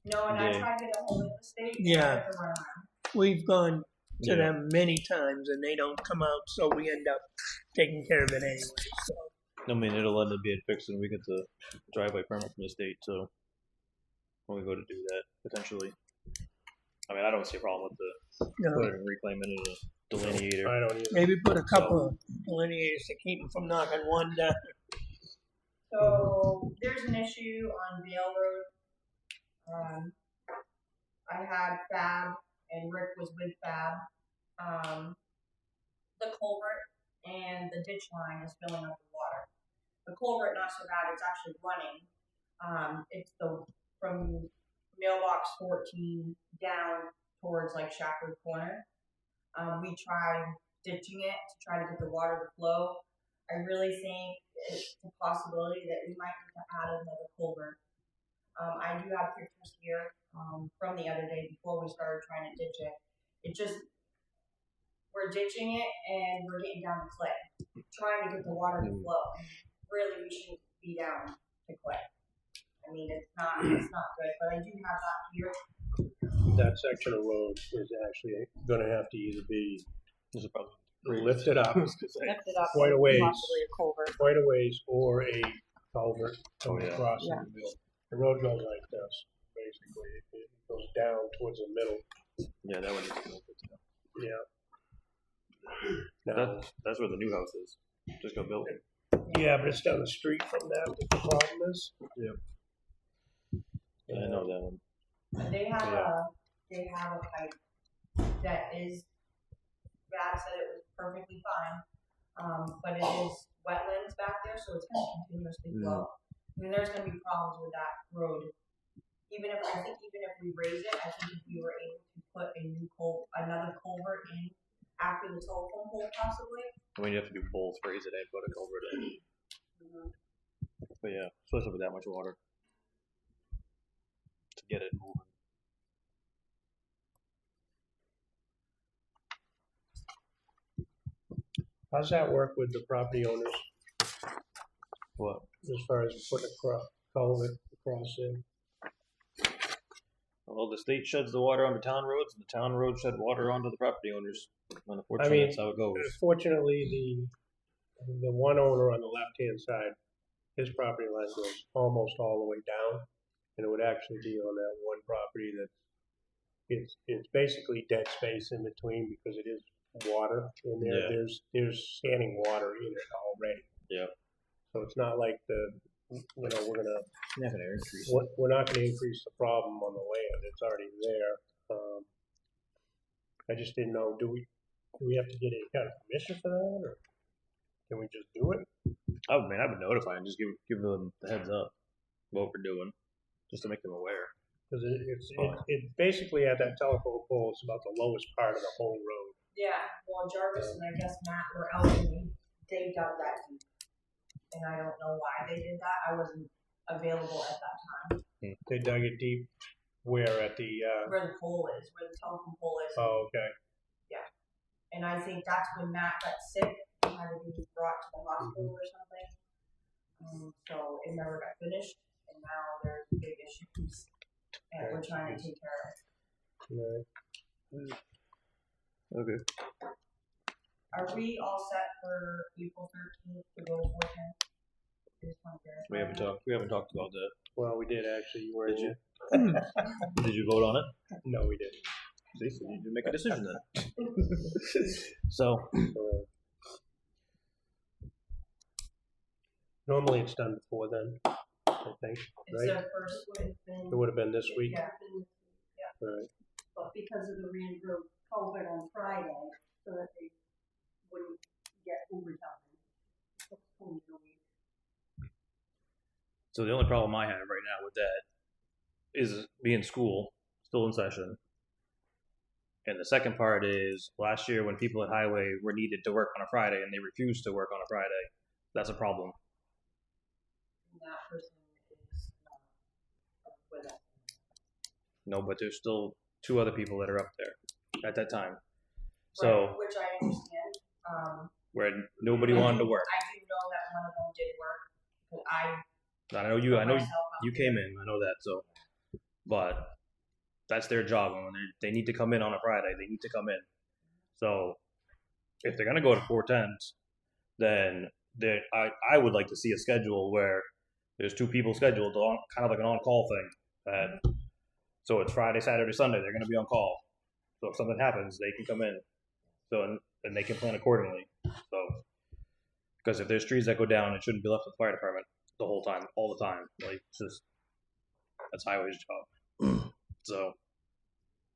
Speaker 1: No, and I
Speaker 2: Yeah.
Speaker 1: tried to get a hold of the state.
Speaker 5: Yeah.
Speaker 1: And I had to run around.
Speaker 5: We've gone to
Speaker 2: Yeah.
Speaker 5: them many times and they don't come out, so we end up taking care of it anyway. So
Speaker 2: I mean, it'll end up being fixed and we get the driveway permit from the state, so when we go to do that, potentially. I mean, I don't see a problem with the putting and reclaiming it as a delineator.
Speaker 4: I don't either.
Speaker 5: maybe put a couple of delineators to keep them from knocking one down.
Speaker 1: So there's an issue on Vale Road. I had Fab and Rick was with Fab. The culvert and the ditch line is filling up with water. The culvert not so bad; it's actually running. It's from mailbox 14 down towards like Shackwood Corner. We tried ditching it to try to get the water to flow. I really think it's a possibility that we might need to add another culvert. I do have pictures here from the other day before we started trying to ditch it. It just, we're ditching it and we're getting down to clay, trying to get the water to flow. Really, we shouldn't be down to clay. I mean, it's not good, but I do have that here.
Speaker 4: That section of road is actually gonna have to either be
Speaker 2: This is probably
Speaker 4: lifted up
Speaker 1: Lift it up,
Speaker 4: quite a ways,
Speaker 1: possibly a culvert.
Speaker 4: quite a ways, or a culvert coming
Speaker 2: yeah.
Speaker 4: across
Speaker 1: Yeah.
Speaker 4: in the middle. The road goes like this, basically. It goes down towards the middle.
Speaker 2: Yeah, that one needs to go fixed.
Speaker 4: Yeah. Now,
Speaker 2: That's where the new house is. Just got built.
Speaker 4: yeah, but it's down the street from that. The problem is.
Speaker 2: Yep. I know that one.
Speaker 1: They have a pipe that is, Brad said it was perfectly fine, but it is wetlands back there, so it's going to continuously flow. I mean, there's going to be problems with that road. Even if we raise it, I think if we were able to put another culvert in after the telephone pole, possibly.
Speaker 2: I mean, you have to do both, raise it and put a culvert in. But yeah, especially with that much water. To get it moving.
Speaker 4: How's that work with the property owners
Speaker 2: What?
Speaker 4: as far as putting a culvert across there?
Speaker 2: Well, the state sheds the water onto town roads, and the town roads shed water onto the property owners. Unfortunately, that's how it goes.
Speaker 4: Fortunately, the one owner on the left-hand side, his property line goes almost all the way down, and it would actually be on that one property that it's basically dead space in between because it is water in there.
Speaker 2: Yeah.
Speaker 4: There's standing water in it already.
Speaker 2: Yeah.
Speaker 4: So it's not like we're not gonna
Speaker 2: increase.
Speaker 4: we're not gonna increase the problem on the land. It's already there. I just didn't know. Do we have to get any kind of permission for that, or can we just do it?
Speaker 2: I would notify and just give them the heads up what we're doing, just to make them aware.
Speaker 4: Because it basically at that telephone pole is about the lowest part of the whole road.
Speaker 1: Yeah, well, Jarvis and I guess Matt were out and they dug that deep. And I don't know why they did that. I wasn't available at that time.
Speaker 4: They dug it deep. Where at the?
Speaker 1: Where the pole is, where the telephone pole is.
Speaker 4: Oh, okay.
Speaker 1: And I think that's when Matt got sick and had to be brought to the hospital or something. So it never got finished, and now there's big issues, and we're trying to take care of it.
Speaker 4: Right.
Speaker 2: Okay.
Speaker 1: Are we all set for April 13th to go to 410?
Speaker 2: We haven't talked about that.
Speaker 4: Well, we did actually. You were.
Speaker 2: Did you? Did you vote on it?
Speaker 4: No, we didn't.
Speaker 2: See, so you didn't make a decision then. So
Speaker 4: Normally it's done before then, I think,
Speaker 1: It's
Speaker 4: right?
Speaker 1: their first one.
Speaker 4: It would have been this week.
Speaker 1: Yeah.
Speaker 4: Right.
Speaker 8: But because of the Rand Road culvert on Friday, so that they wouldn't get overtime. Postponed a week.
Speaker 2: So the only problem I have right now with that is being school, still in session. And the second part is last year when people at Highway were needed to work on a Friday and they refused to work on a Friday, that's a problem.
Speaker 1: And that person is with us.
Speaker 2: No, but there's still 2 other people that are up there at that time.
Speaker 1: Right,
Speaker 2: So
Speaker 1: which I understand.
Speaker 2: where nobody wanted to work.
Speaker 1: I do know that one of them did work, but
Speaker 2: I know you. I know
Speaker 1: myself out
Speaker 2: you
Speaker 1: there.
Speaker 2: came in. I know that. So, but that's their job. And when they need to come in on a Friday, they need to come in. So if they're gonna go to 410s, then I would like to see a schedule where there's 2 people scheduled on kind of like an on-call thing. So it's Friday, Saturday, Sunday. They're gonna be on call. So if something happens, they can come in. So and they can plan accordingly. So because if there's trees that go down, it shouldn't be left with the fire department the whole time, all the time. Like it's just that's highway's job. So,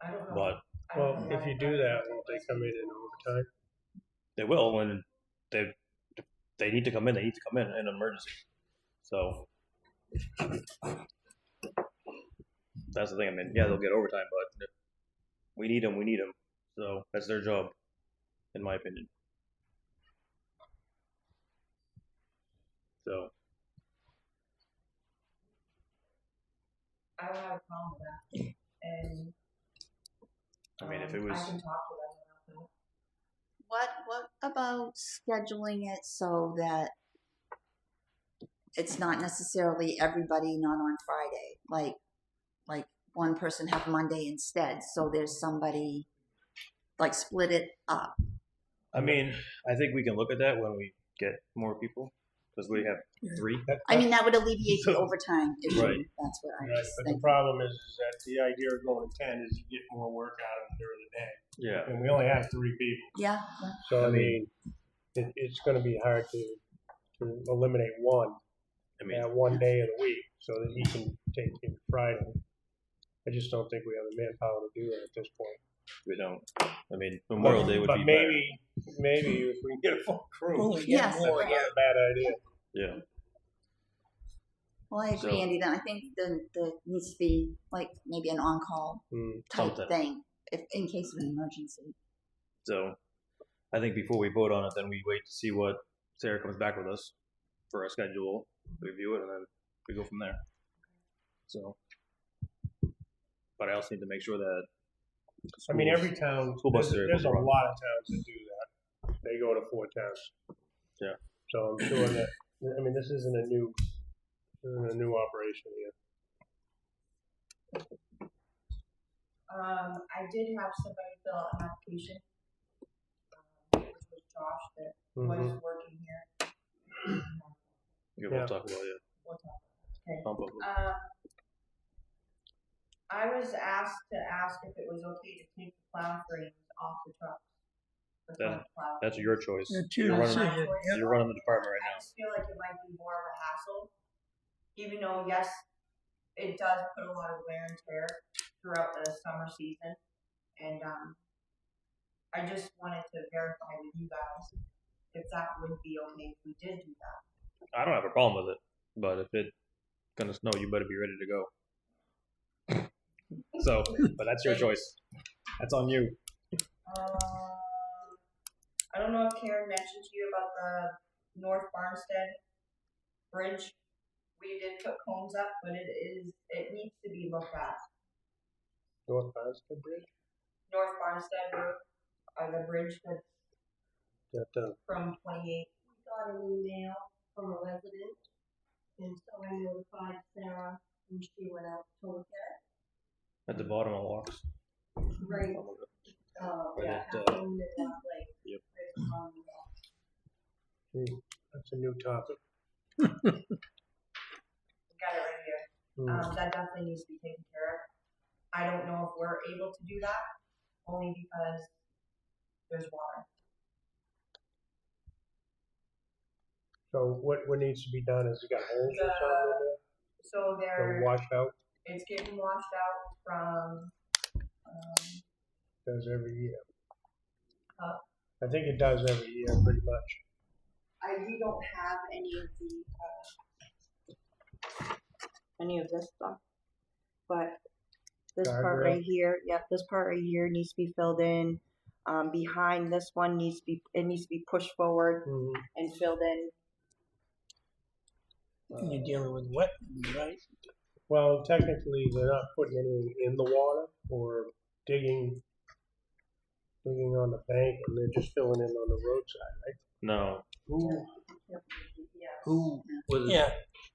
Speaker 1: I don't know.
Speaker 2: but
Speaker 1: I don't
Speaker 4: Well,
Speaker 1: know
Speaker 4: if
Speaker 1: why
Speaker 4: you do that, won't they come in overtime?
Speaker 2: they will when they need to come in. They need to come in an emergency. So that's the thing. I mean, yeah, they'll get overtime, but if we need them. We need them. So that's their job, in my opinion. So
Speaker 1: I don't have a problem with that. And
Speaker 2: I mean, if it was
Speaker 1: I can talk to them about that.
Speaker 3: What about scheduling it so that it's not necessarily everybody not on Friday? Like one person have Monday instead, so there's somebody like split it up.
Speaker 2: I mean, I think we can look at that when we get more people because we have 3.
Speaker 3: I mean, that would alleviate the overtime issue.
Speaker 2: Right.
Speaker 3: That's what I
Speaker 4: Right,
Speaker 3: was
Speaker 4: but the
Speaker 3: thinking.
Speaker 4: problem is that the idea of going to 10 is you get more work out of them during the day.
Speaker 2: Yeah.
Speaker 4: And we only have 3 people.
Speaker 3: Yeah.
Speaker 4: So, I mean, it's going to be hard to eliminate one
Speaker 2: I mean,
Speaker 4: one day of the week so that he can take in Friday. I just don't think we have the manpower to do that at this point.
Speaker 2: we don't. I mean, Memorial Day would
Speaker 4: but
Speaker 2: be
Speaker 4: maybe if we can get a full crew,
Speaker 5: Oh,
Speaker 3: Yes.
Speaker 4: that's not a bad idea.
Speaker 2: better. Yeah.
Speaker 3: Well, I agree,
Speaker 2: So-
Speaker 3: Andy. Then I think there needs to be like maybe an on-call type
Speaker 2: Something.
Speaker 3: thing, if in case of an emergency.
Speaker 2: So I think before we vote on it, then we wait to see what Sarah comes back with us for our schedule, review it, and then we go from there. So, but I also need to make sure that
Speaker 4: I mean,
Speaker 2: schools-
Speaker 4: every town,
Speaker 2: school buses
Speaker 4: there's
Speaker 2: are
Speaker 4: a
Speaker 2: run.
Speaker 4: lot of towns that do that. They go to 4 towns.
Speaker 2: Yeah.
Speaker 4: So I'm sure that, I mean, this isn't a new operation here.
Speaker 1: I did have somebody fill out an application, which was Josh that was working here.
Speaker 2: we'll
Speaker 4: Yeah.
Speaker 2: talk about it.
Speaker 1: We'll talk. Okay.
Speaker 2: Bump up.
Speaker 1: I was asked to ask if it was okay to take the plow frames off the trucks. The front plow
Speaker 2: That's
Speaker 1: frames.
Speaker 2: your choice.
Speaker 5: It's your
Speaker 2: You're running,
Speaker 5: decision.
Speaker 1: choice.
Speaker 2: you're running the department right
Speaker 1: I
Speaker 2: now.
Speaker 1: just feel like it might be more of a hassle, even though yes, it does put a lot of wear and tear throughout the summer season, and I just wanted to verify with you guys if that would be okay if we did do that.
Speaker 2: I don't have a problem with it, but if it's gonna snow, you better be ready to go. So, but that's your choice. That's on you.
Speaker 1: I don't know if Karen mentioned to you about the North Barnstead Bridge. We did put cones up, but it needs to be looked at.
Speaker 4: North Barnstead Bridge?
Speaker 1: North Barnstead Road, the bridge that's
Speaker 4: That,
Speaker 1: from 28.
Speaker 8: We got an email from a resident, and so I notified Sarah, and she went out to look at
Speaker 2: At the bottom of walks.
Speaker 8: it. Right.
Speaker 2: But
Speaker 8: Yeah,
Speaker 2: it,
Speaker 8: happened in one place.
Speaker 2: Yep.
Speaker 8: Right along the wall.
Speaker 4: that's a new topic.
Speaker 1: We got it right here.
Speaker 4: Hmm.
Speaker 1: That definitely needs to be taken care of. I don't know if we're able to do that, only because there's water.
Speaker 4: So what needs to be done is you got holes or something
Speaker 1: So
Speaker 4: in there?
Speaker 1: there,
Speaker 4: Or washed out?
Speaker 1: it's getting washed out from,
Speaker 4: Does every year.
Speaker 1: Huh?
Speaker 4: I think it does every year, pretty much.
Speaker 1: we don't have any of this stuff, but this part
Speaker 4: Guardrail?
Speaker 1: right here, this part right here needs to be filled in. Behind this one needs to be pushed forward
Speaker 4: Mhm.
Speaker 1: and filled in.
Speaker 5: You're dealing with wet, right?
Speaker 4: Well, technically, they're not putting anything in the water or digging on the bank, and they're just filling in on the roadside, right?
Speaker 2: No.
Speaker 8: Yeah.
Speaker 2: Who was
Speaker 5: Yeah.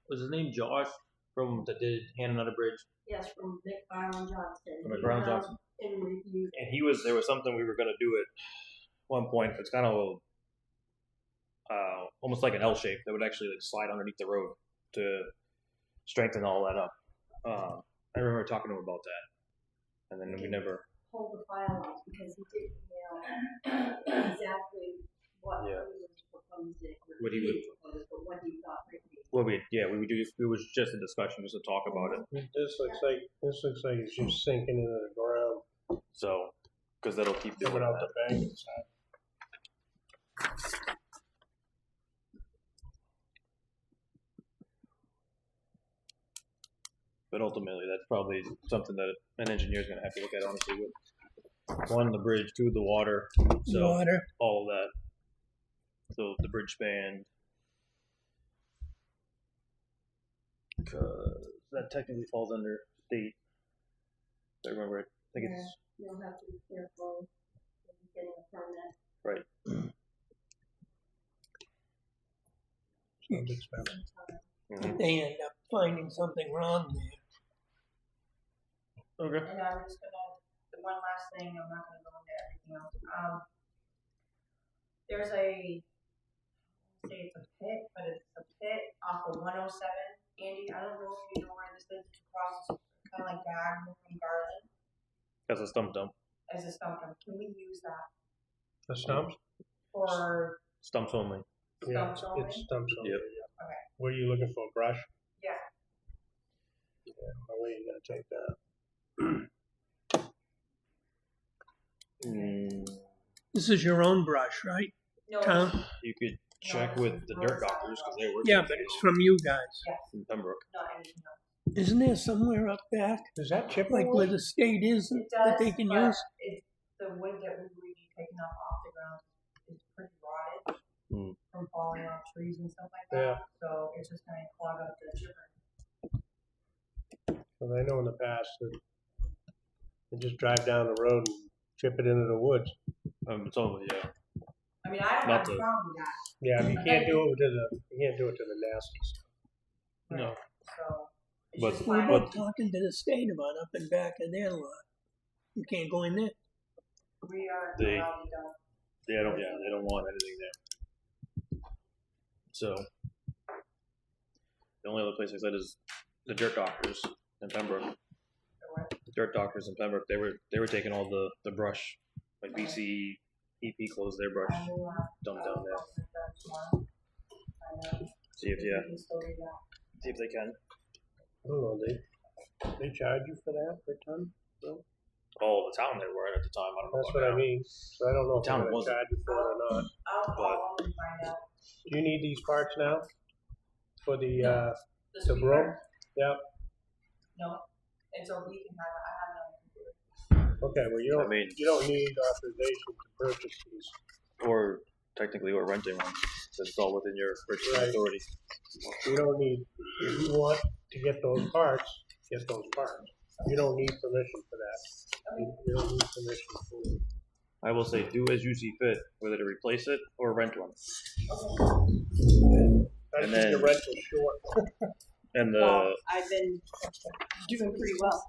Speaker 2: was his name Josh from that did Hannah Bridge?
Speaker 8: Yes, from Nick Byron Johnston.
Speaker 2: From
Speaker 8: He
Speaker 2: Brown
Speaker 8: went out
Speaker 2: Johnson.
Speaker 8: and reviewed.
Speaker 2: And there was something we were gonna do at one point. It's kind of almost like an L shape that would actually like slide underneath the road to strengthen all that up. I remember talking to him about that, and then we never.
Speaker 8: Hold the file out because he did email exactly what
Speaker 2: Yeah.
Speaker 8: he was proposing.
Speaker 2: What he would-
Speaker 8: propose, but what he thought might be.
Speaker 2: Well, we would do. It was just a discussion, just to talk about it.
Speaker 4: This looks like it's just sinking into the ground,
Speaker 2: So, because that'll keep doing
Speaker 4: coming out
Speaker 2: that.
Speaker 4: the bank inside.
Speaker 2: But ultimately, that's probably something that an engineer's gonna have to look at, honestly. With one, the bridge, two, the water, so
Speaker 5: Water.
Speaker 2: all of that. So the bridge span, because that technically falls under state. I remember, I think it's
Speaker 8: You'll have to be careful when you're getting a permit.
Speaker 2: right.
Speaker 4: Sounds expensive.
Speaker 2: Mhm.
Speaker 5: They end up finding something wrong there.
Speaker 2: Okay.
Speaker 1: And I'm just gonna, the one last thing, I'm not gonna go into everything else. There's I say it's a pit, but it's a pit off of 107. Andy, I don't know if you know where this is, it's across, kind of like Diagonal from Garland,
Speaker 2: That's a stump dump.
Speaker 1: as a stump dump. Can we use that
Speaker 4: The stumps?
Speaker 1: for
Speaker 2: Stumps only.
Speaker 4: Yeah,
Speaker 1: stumps only?
Speaker 4: it's stumps only.
Speaker 2: Yep.
Speaker 4: Yeah.
Speaker 1: Okay.
Speaker 4: What are you looking for, brush?
Speaker 1: Yeah.
Speaker 4: How are you gonna take that?
Speaker 5: This is your own brush, right,
Speaker 1: No,
Speaker 5: Tom?
Speaker 2: You could check with the dirt doctors because they work.
Speaker 5: Yeah, but it's from you guys.
Speaker 2: in Pembroke.
Speaker 1: not anything else.
Speaker 5: Isn't there somewhere up back,
Speaker 4: Is that chipper
Speaker 5: like where
Speaker 4: wood?
Speaker 5: the state is,
Speaker 1: It
Speaker 5: that
Speaker 1: does,
Speaker 5: they can
Speaker 1: but
Speaker 5: use?
Speaker 1: it's the wood that we would be picking up off the ground is pretty rotted
Speaker 2: Hmm.
Speaker 1: from falling off trees and stuff like
Speaker 4: Yeah.
Speaker 1: that. So it's just gonna clog up the chipper.
Speaker 4: Because I know in the past that they just drive down the road and chip it into the woods.
Speaker 2: It's only
Speaker 1: I mean, I don't
Speaker 2: Not
Speaker 1: have a
Speaker 2: the-
Speaker 1: problem with that.
Speaker 4: Yeah, you can't do it to the nasty stuff.
Speaker 2: no.
Speaker 1: So it's
Speaker 2: But-
Speaker 1: just
Speaker 5: What
Speaker 1: finding,
Speaker 5: about talking to the state about up and back of their lot? You can't go in there.
Speaker 1: we are
Speaker 2: They-
Speaker 1: allowed to dump.
Speaker 2: They don't want anything there. So the only other place I said is the dirt doctors in Pembroke. The dirt doctors in Pembroke, they were taking all the brush, like BC, EP closed their brush,
Speaker 1: I will,
Speaker 2: dumped down there.
Speaker 1: talk with them tomorrow. Find out
Speaker 2: See if
Speaker 1: if we can still do that.
Speaker 2: see if they can.
Speaker 4: I don't know, they charge you for that per ton? No?
Speaker 2: Oh, the town they were in at the time. I don't know.
Speaker 4: That's
Speaker 2: about
Speaker 4: what I
Speaker 2: now.
Speaker 4: mean. So I don't know if
Speaker 2: Town
Speaker 4: they're gonna
Speaker 2: wasn't.
Speaker 4: charge you for it or not.
Speaker 1: I'll call them and find out.
Speaker 4: Do you need these parts now? For the,
Speaker 1: This
Speaker 4: the
Speaker 1: week,
Speaker 4: broom?
Speaker 1: right?
Speaker 4: Yeah,
Speaker 1: No, and so we can have it, I have it on the computer.
Speaker 4: okay, well,
Speaker 2: I mean,
Speaker 4: you don't need authorization to purchase these.
Speaker 2: or technically, we're renting one, so it's all within your purchasing
Speaker 4: Right.
Speaker 2: authority.
Speaker 4: You don't need, if you want to get those parts, get those parts. You don't need permission for that. You don't need permission for it.
Speaker 2: I will say, do as you see fit, whether to replace it or rent one.
Speaker 4: I
Speaker 2: And
Speaker 4: think the
Speaker 2: then-
Speaker 4: rental's short.
Speaker 2: And
Speaker 8: Well, I've been doing pretty well.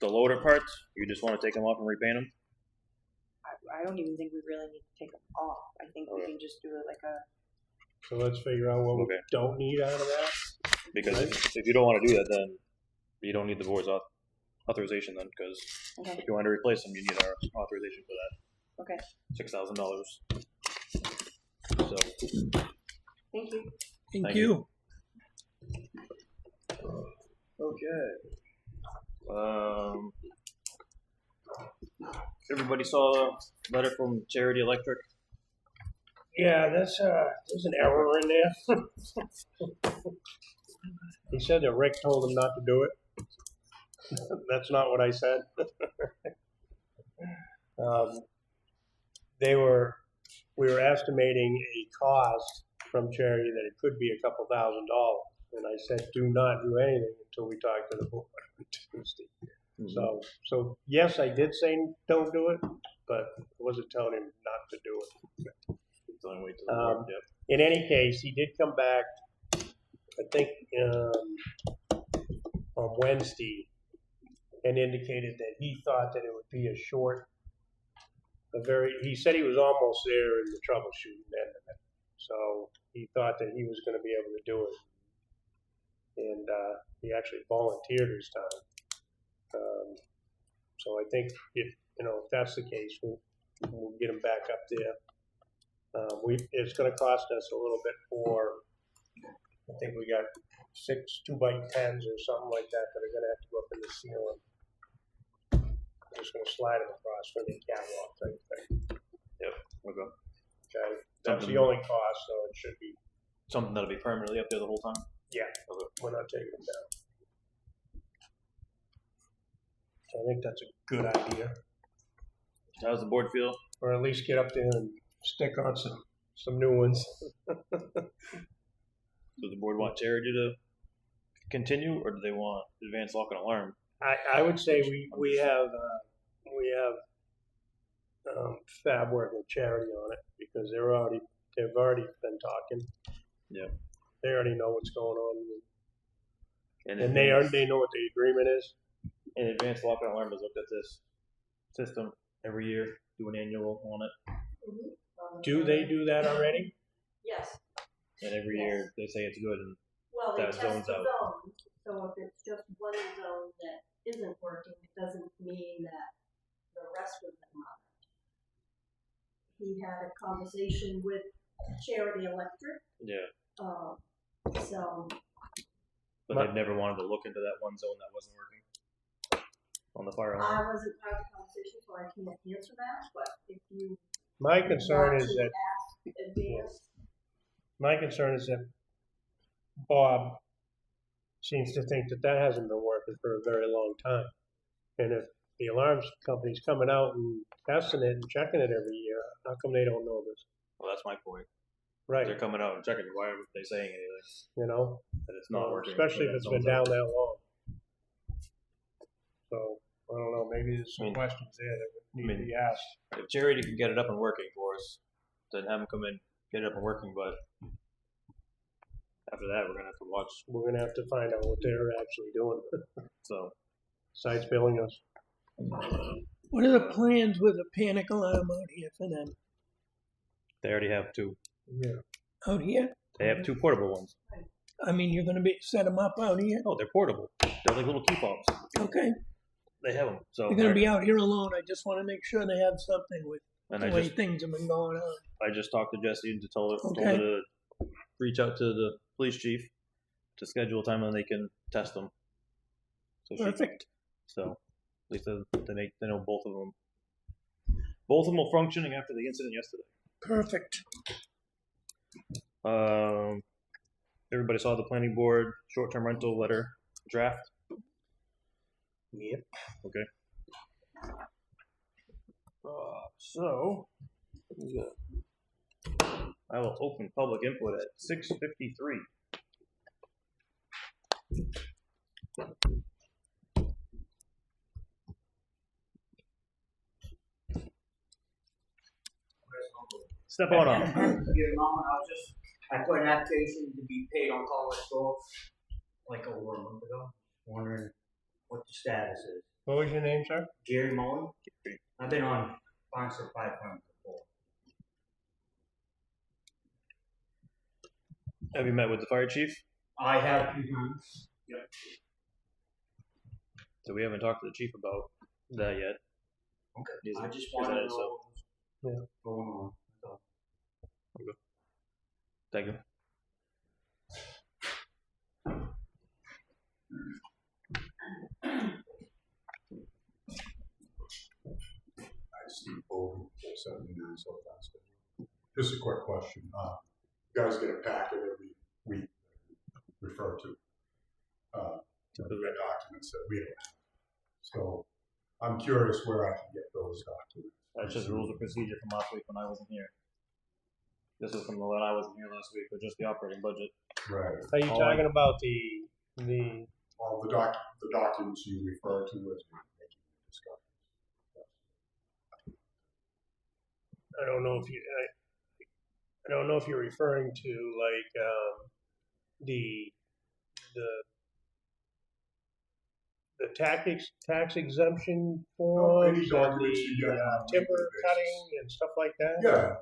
Speaker 2: the loader parts, you just want to take them off and repaint them.
Speaker 9: I don't even think we really need to take them off. I think we
Speaker 2: Okay.
Speaker 9: can just do it like a.
Speaker 4: So let's figure out what we
Speaker 2: Okay.
Speaker 4: don't need out of that.
Speaker 2: Because if you don't want to do that, then you don't need the board's authorization then, because
Speaker 9: Okay.
Speaker 2: if you want to replace them, you need our authorization for that.
Speaker 9: Okay.
Speaker 2: $6,000. So
Speaker 9: Thank you.
Speaker 5: Thank
Speaker 2: Thank
Speaker 5: you.
Speaker 2: okay. Everybody saw the letter from Charity Electric.
Speaker 4: Yeah, there's an error in there. He said that Rick told him not to do it. That's not what I said. We were estimating a cost from Charity that it could be a couple $1,000. And I said, do not do anything until we talk to the board on Tuesday. So yes, I did say don't do it, but I wasn't telling him not to do it.
Speaker 2: Wait till the board, yep.
Speaker 4: In any case, he did come back, I think, on Wednesday, and indicated that he thought that it would be he said he was almost there in the troubleshooting end of it. So he thought that he was gonna be able to do it. And, he actually volunteered his time. So I think if that's the case, we'll get him back up there. It's gonna cost us a little bit I think we got 6 2x10s or something like that are gonna have to go up in the ceiling. I'm just gonna slide them across for the catwalk type thing.
Speaker 2: Yep, we'll go.
Speaker 4: Okay, that's the only cost, so it should be.
Speaker 2: Something that'll be permanently up there the whole time?
Speaker 4: Yeah, we're not taking them down. So I think that's a good idea.
Speaker 2: How does the board feel?
Speaker 4: Or at least get up there and stick on some new ones.
Speaker 2: Does the board want Charity to continue, or do they want advanced lock and alarm?
Speaker 4: I would say we have Fab working with Charity on it because they've already been talking.
Speaker 2: Yeah.
Speaker 4: They already know what's going on,
Speaker 2: And
Speaker 4: they know what the agreement is.
Speaker 2: And advanced lock and alarm has looked at this system every year, do an annual on it,
Speaker 4: Do they do that already?
Speaker 8: Yes,
Speaker 2: and every year they say it's good. And
Speaker 8: well, they
Speaker 2: That
Speaker 8: test
Speaker 2: zone's
Speaker 8: the
Speaker 2: out.
Speaker 8: zones, so if it's just one zone that isn't working, it doesn't mean that the rest of them aren't. He had a conversation with Charity Electric,
Speaker 2: yeah,
Speaker 8: so
Speaker 2: but they've never wanted to look into that one zone that wasn't working on the fire alarm.
Speaker 8: I wasn't part of the conversation, so I can't answer that, but if you
Speaker 4: My concern
Speaker 8: want
Speaker 4: is
Speaker 8: to
Speaker 4: that
Speaker 8: ask advance,
Speaker 4: Bob seems to think that hasn't been working for a very long time. And if the alarms company's coming out and testing it and checking it every year, how come they don't know this?
Speaker 2: Well, that's my point.
Speaker 4: Right.
Speaker 2: They're coming out and checking it. Why aren't they saying anything? That it's not working.
Speaker 4: Especially if it's been down that long. So, I don't know, maybe there's some questions there that would need to be asked.
Speaker 2: If Charity can get it up and working for us, then have them come in, get it up and working. But after that, we're gonna have to watch.
Speaker 4: We're gonna have to find out what they're actually doing.
Speaker 2: So,
Speaker 4: Besides billing us.
Speaker 5: What are the plans with a panic alarm out here for them?
Speaker 2: they already have 2.
Speaker 4: Yeah.
Speaker 5: Out here?
Speaker 2: They have 2 portable ones.
Speaker 5: I mean, you're going to set them up out here?
Speaker 2: Oh, they're portable. They're like little key fobs.
Speaker 5: Okay.
Speaker 2: They have them. So
Speaker 5: You're going to be out here alone. I just want to make sure they have something with
Speaker 2: And
Speaker 5: the
Speaker 2: I
Speaker 5: way
Speaker 2: just
Speaker 5: things have been going on.
Speaker 2: I just talked to Jesse and told her
Speaker 5: Okay.
Speaker 2: to reach out to the police chief to schedule a time when they can test them. So
Speaker 5: Perfect.
Speaker 2: So at least they know both of them. Both of them were functioning after the incident yesterday.
Speaker 5: Perfect.
Speaker 2: Everybody saw the planning board short-term rental letter draft.
Speaker 4: Yep.
Speaker 2: Okay. So I will open public input at 6:53. Step on up.
Speaker 10: I put an application to be paid on call at store like over a month ago. Wondering what the status is.
Speaker 4: What was your name, sir?
Speaker 10: Gary Mullen. I've been on Farnsworth 5 times before.
Speaker 2: Have you met with the fire chief?
Speaker 10: I have 2 times. Yep.
Speaker 2: So we haven't talked to the chief about that yet.
Speaker 10: Okay. I just wanted to know what's going on. So.
Speaker 2: Thank you.
Speaker 11: Steve Bowden, 79 South Aspen. Just a quick question. You guys get a packet every week refer to the documents that we don't have. So I'm curious where I can get those documents.
Speaker 2: That's just rules of procedure from last week when I wasn't here. This is from when I wasn't here last week, but just the operating budget.
Speaker 11: Right.
Speaker 4: Are you
Speaker 2: Oh,
Speaker 4: talking about the,
Speaker 11: All the documents you refer to as making discussion.
Speaker 4: I don't know if you, I don't know if you're referring to like, the tax exemption forms
Speaker 11: any
Speaker 4: and
Speaker 11: documents you get on a
Speaker 4: timber
Speaker 11: weekly basis.
Speaker 4: cutting and stuff like that?
Speaker 11: Yeah,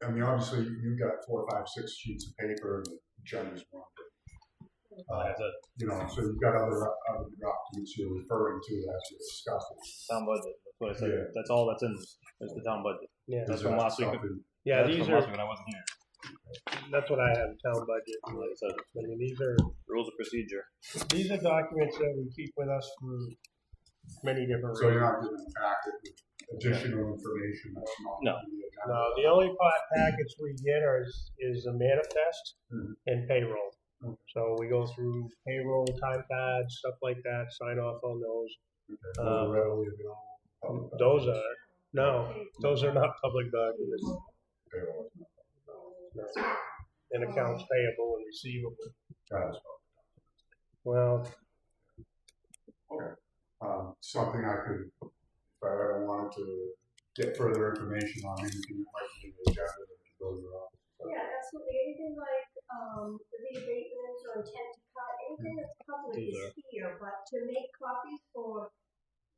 Speaker 11: I mean, obviously, you've got 4, 5, 6 sheets of paper and Jenny's one. So you've got other documents you're referring to as you're discussing.
Speaker 2: Town budget. That's what I said.
Speaker 11: Yeah.
Speaker 2: That's all that's in this. Is the town budget.
Speaker 4: Yeah,
Speaker 2: That's from last week.
Speaker 4: yeah,
Speaker 2: That's
Speaker 4: these
Speaker 2: from
Speaker 4: are,
Speaker 2: last week when I wasn't here.
Speaker 4: that's what I have, town budget.
Speaker 2: Like I said,
Speaker 4: I mean, these are documents that we keep with us for many different
Speaker 11: So you're
Speaker 4: reasons.
Speaker 11: not giving a packet with additional information that's not
Speaker 2: No.
Speaker 11: in the agenda?
Speaker 4: No, the only packets we get is a manifest
Speaker 11: Mhm.
Speaker 4: and payroll.
Speaker 11: Okay.
Speaker 4: So we go through payroll, time cards, stuff like that, sign off on those.
Speaker 11: Okay, those are readily available. public
Speaker 4: Those
Speaker 11: documents.
Speaker 4: those are not public documents.
Speaker 11: Payroll.
Speaker 4: No. And accounts payable and receivable.
Speaker 11: That is public.
Speaker 4: Well,
Speaker 11: Something I could, if I ever wanted to get further information on anything that might be in the agenda, that could go to your office.
Speaker 8: Yeah, absolutely. Anything like, the abatements or intent to cut, anything that's public
Speaker 2: Those
Speaker 8: is here, but to make copies for,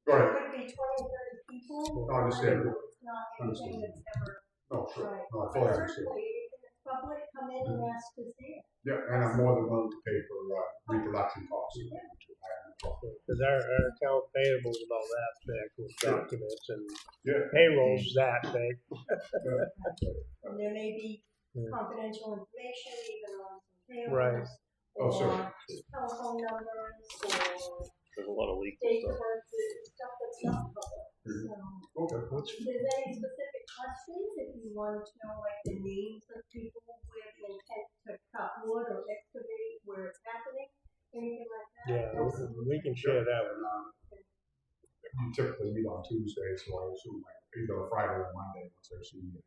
Speaker 11: Go
Speaker 8: there
Speaker 11: ahead.
Speaker 8: could be 20, 30 people.
Speaker 11: I understand.
Speaker 8: It's not anything that's ever,
Speaker 11: No, sure.
Speaker 8: right.
Speaker 11: No, I
Speaker 8: But
Speaker 11: fully understand.
Speaker 8: certainly, anything that's public, come in and ask to see it.
Speaker 11: Yeah, and I'm more than willing to pay for reproduction costs. If I need to. I have no problem.
Speaker 4: because our account payables and all that thick with documents and
Speaker 11: Yeah.
Speaker 4: payroll's that thick.
Speaker 8: And there may be
Speaker 4: Yeah.
Speaker 8: confidential information even on some
Speaker 4: Right.
Speaker 8: payrolls.
Speaker 11: Oh,
Speaker 8: Or
Speaker 11: sure.
Speaker 8: telephone numbers or
Speaker 2: There's a lot of leaks and
Speaker 8: date of
Speaker 2: stuff.
Speaker 8: birth, stuff that's not public.
Speaker 11: Mhm.
Speaker 8: So,
Speaker 11: Okay.
Speaker 8: if there's any specific questions, if you want to know like the names of people where the intent to cut wood or excavate, where it's happening, anything like that.
Speaker 4: Yeah,
Speaker 8: absolutely.
Speaker 4: we can share that with
Speaker 11: You typically meet on Tuesday, so I assume like either Friday or Monday, once I see you.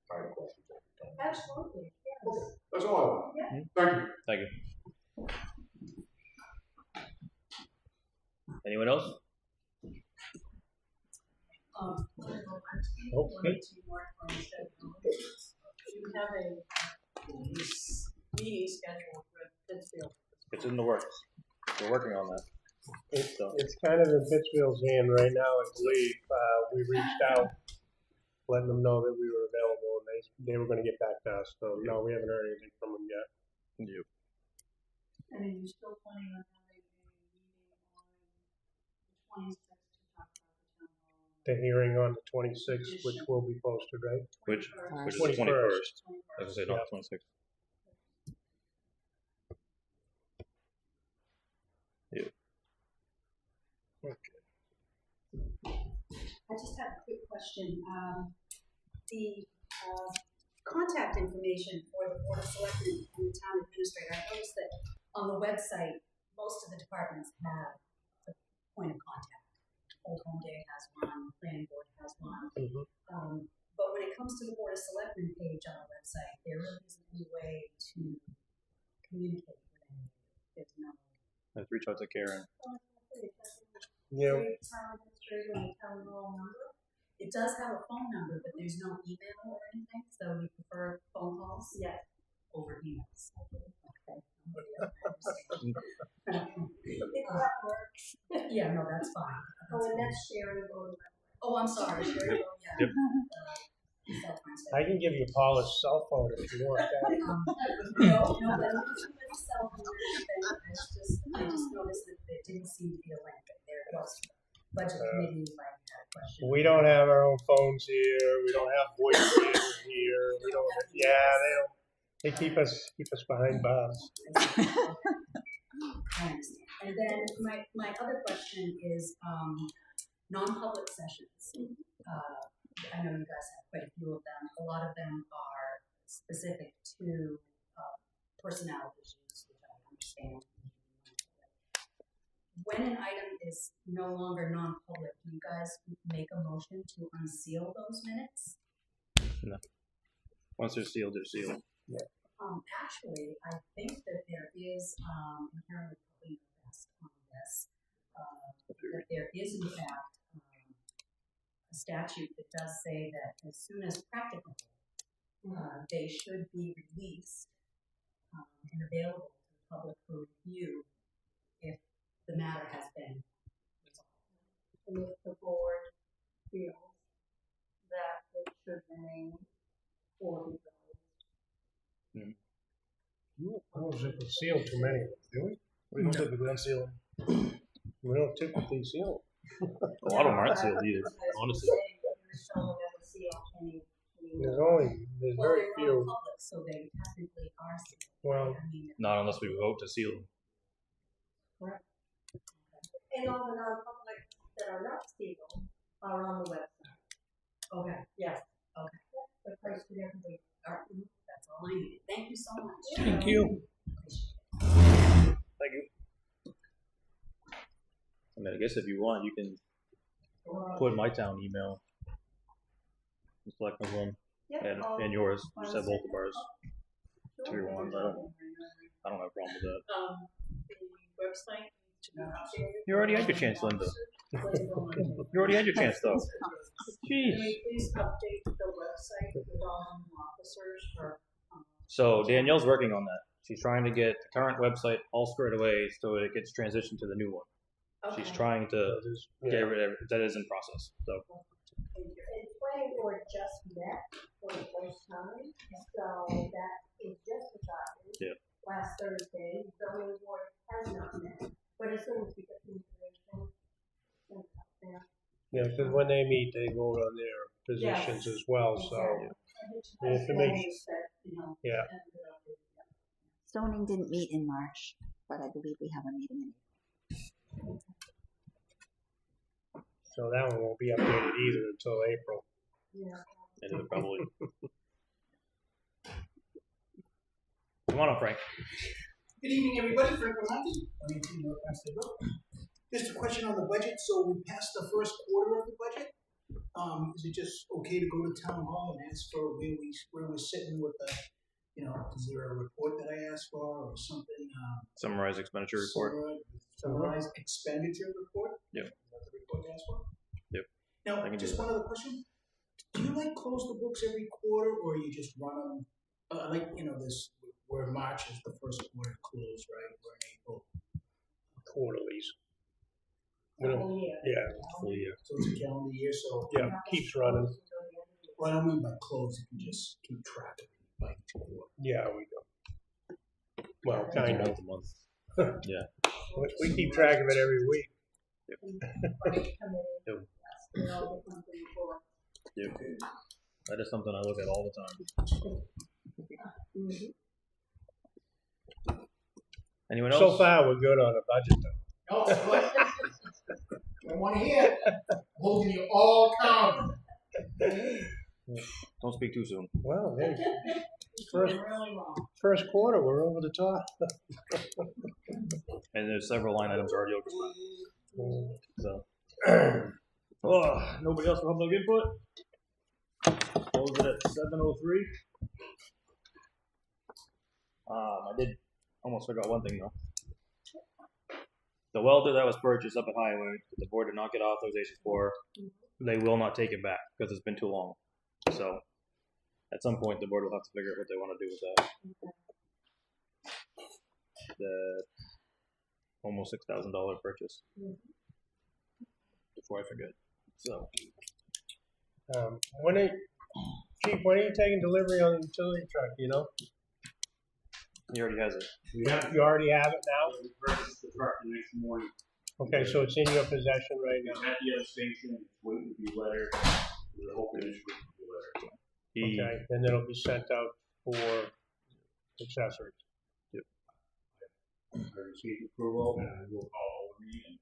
Speaker 11: Type of questions.
Speaker 8: Absolutely, yes.
Speaker 11: That's all I want.
Speaker 8: Yeah.
Speaker 11: Thank you.
Speaker 2: Thank you. Anyone else?
Speaker 4: Okay.
Speaker 8: You have a meeting scheduled with Pittsfield.
Speaker 2: It's in the works. We're working on that. So
Speaker 4: It's kind of in Pittsfield's hand right now, I believe. We reached out, letting them know that we were available, and they were gonna get back to us, so no, we haven't heard anything from them yet.
Speaker 2: you.
Speaker 8: And are you still planning on having a meeting on the 26th to talk about the town hall?
Speaker 4: The hearing on the 26th, which will be posted, right?
Speaker 2: Which is the
Speaker 4: 21st.
Speaker 2: 21st. As I say, not
Speaker 4: Yeah.
Speaker 2: 26th.
Speaker 12: I just have a quick question. The contact information for the Board of Selectmen and the town administrator, I noticed that on the website, most of the departments have a point of contact. Old Home Day has one, Planning Board has one. But when it comes to the Board of Selectmen page on the website, there really isn't any way to communicate with anyone. There's no.
Speaker 2: Let's reach out to Karen.
Speaker 4: Yeah.
Speaker 8: Town administrator and the town hall number.
Speaker 12: It does have a phone number, but there's no email or anything, so you prefer phone calls?
Speaker 8: Yes.
Speaker 12: Over emails. Okay. Maybe I understand.
Speaker 8: If that works.
Speaker 12: Yeah, no, that's fine.
Speaker 8: Oh, and that's Sherry Bowden.
Speaker 12: Oh, I'm sorry, Sherry, yeah.
Speaker 2: Yep.
Speaker 4: I can give you Paula's cell phone if you want that.
Speaker 12: No, but I'm not cell phone or anything. I just noticed that there didn't seem to be a link, but there was. Budget committee might have a question.
Speaker 4: We don't have our own phones here, we don't have voicemail here, we don't, they keep us behind bars.
Speaker 12: I understand. And then my other question is non-public sessions. I know you guys have quite a few of them. A lot of them are specific to personnel issues, which I understand. When an item is no longer non-public, do you guys make a motion to unseal those minutes?
Speaker 2: No. Once they're sealed, they're sealed.
Speaker 12: Actually, I think that there is, and Karen would probably know best on this, that there is in fact, a statute that does say that as soon as practicable, they should be released, and available to the public for review if the matter has been resolved.
Speaker 8: And if the board feels that it should remain or be released.
Speaker 4: I don't know if we seal too many of them, do we? We don't typically unseal them. We don't typically seal
Speaker 2: A lot of them aren't sealed either, honestly.
Speaker 4: There's very few.
Speaker 12: Public, so they technically are sealed.
Speaker 4: Well,
Speaker 12: I mean,
Speaker 2: Not unless we vote to seal them.
Speaker 12: correct.
Speaker 8: And all the non-public that are not sealed are on the website.
Speaker 12: Okay,
Speaker 8: Yes.
Speaker 12: okay.
Speaker 8: The price for everybody.
Speaker 12: All right, that's all I needed. Thank you so much.
Speaker 5: Thank you.
Speaker 2: Thank you. I mean, I guess if you want, you can put my town email, the selectmen's one, and yours. Just have both of ours. If you want, I don't have a problem with that.
Speaker 8: The website needs to be updated.
Speaker 2: You already had your chance, Linda. You already had your chance, though. Jeez.
Speaker 8: Can we please update the website with all the new officers for,
Speaker 2: So Danielle's working on that. She's trying to get the current website all squared away so it gets transitioned to the new one.
Speaker 8: okay.
Speaker 2: She's trying to get rid of it. That is in process. So
Speaker 8: And planning board just met for the first time, so that is just started.
Speaker 2: Yeah.
Speaker 8: Last Thursday, zoning board has not met, but as soon as we get the information, it's out there.
Speaker 4: yeah, because when they meet, they vote on their positions as well, so.
Speaker 8: Exactly.
Speaker 4: the information-
Speaker 8: That, you know,
Speaker 4: Yeah.
Speaker 3: Zoning didn't meet in March, but I believe we have a meeting in
Speaker 4: So that one won't be updated either until April.
Speaker 8: Yeah.
Speaker 2: and it'll probably. Come on up, Frank.
Speaker 13: Good evening, everybody. Frank Rolandi, 22 North Hempstead Road. Just a question on the budget. So we passed the first quarter of the budget. Is it just okay to go to town hall and ask for where we're sitting with the, is there a report that I asked for or something?
Speaker 2: Summarize expenditure report.
Speaker 13: Summarize expenditure report?
Speaker 2: Yep.
Speaker 13: Is that the report I asked for?
Speaker 2: Yep. I
Speaker 13: Now,
Speaker 2: can do
Speaker 13: just
Speaker 2: that.
Speaker 13: one other question. Do you close the books every quarter or you just run them, this, where March is the first quarter close, right? We're in April.
Speaker 4: Quarterlies.
Speaker 8: The whole year.
Speaker 4: Yeah,
Speaker 2: Full year.
Speaker 13: So it's a calendar year, so.
Speaker 4: yeah, keeps running.
Speaker 13: Well, I don't mean by close, you can just keep track of it by each quarter.
Speaker 4: Yeah, we do. Well, kind of.
Speaker 2: Once a month. Yeah.
Speaker 4: We keep track of it every week.
Speaker 2: Yep. That is something I look at all the time. Anyone else?
Speaker 4: So far, we're good on a budget though.
Speaker 13: No, it's good. I want to hear it. Holding you all accountable.
Speaker 2: Don't speak too soon.
Speaker 4: Well, hey, first,
Speaker 8: Really long.
Speaker 4: first quarter, we're over the top.
Speaker 2: And there's several line items already overspent. So, nobody else for public input? Close it at 7:03. I did almost forgot one thing though. The welder that was purchased up at Highway, that the board did not get authorization for, they will not take it back because it's been too long. So, at some point, the board will have to figure out what they want to do with that. The almost $6,000 purchase. Before I forget. So,
Speaker 4: Chief, when are you taking delivery on the utility truck,
Speaker 2: he already has it.
Speaker 4: You already have it now?
Speaker 6: We purchased the truck the next morning.
Speaker 4: Okay, so it's in your possession right
Speaker 6: It's
Speaker 4: now.
Speaker 6: at the other station, it's waiting to be lettered. We're hoping it's going to be lettered.
Speaker 4: Okay, and then it'll be sent out for accessories.
Speaker 6: I received approval and I will call over me and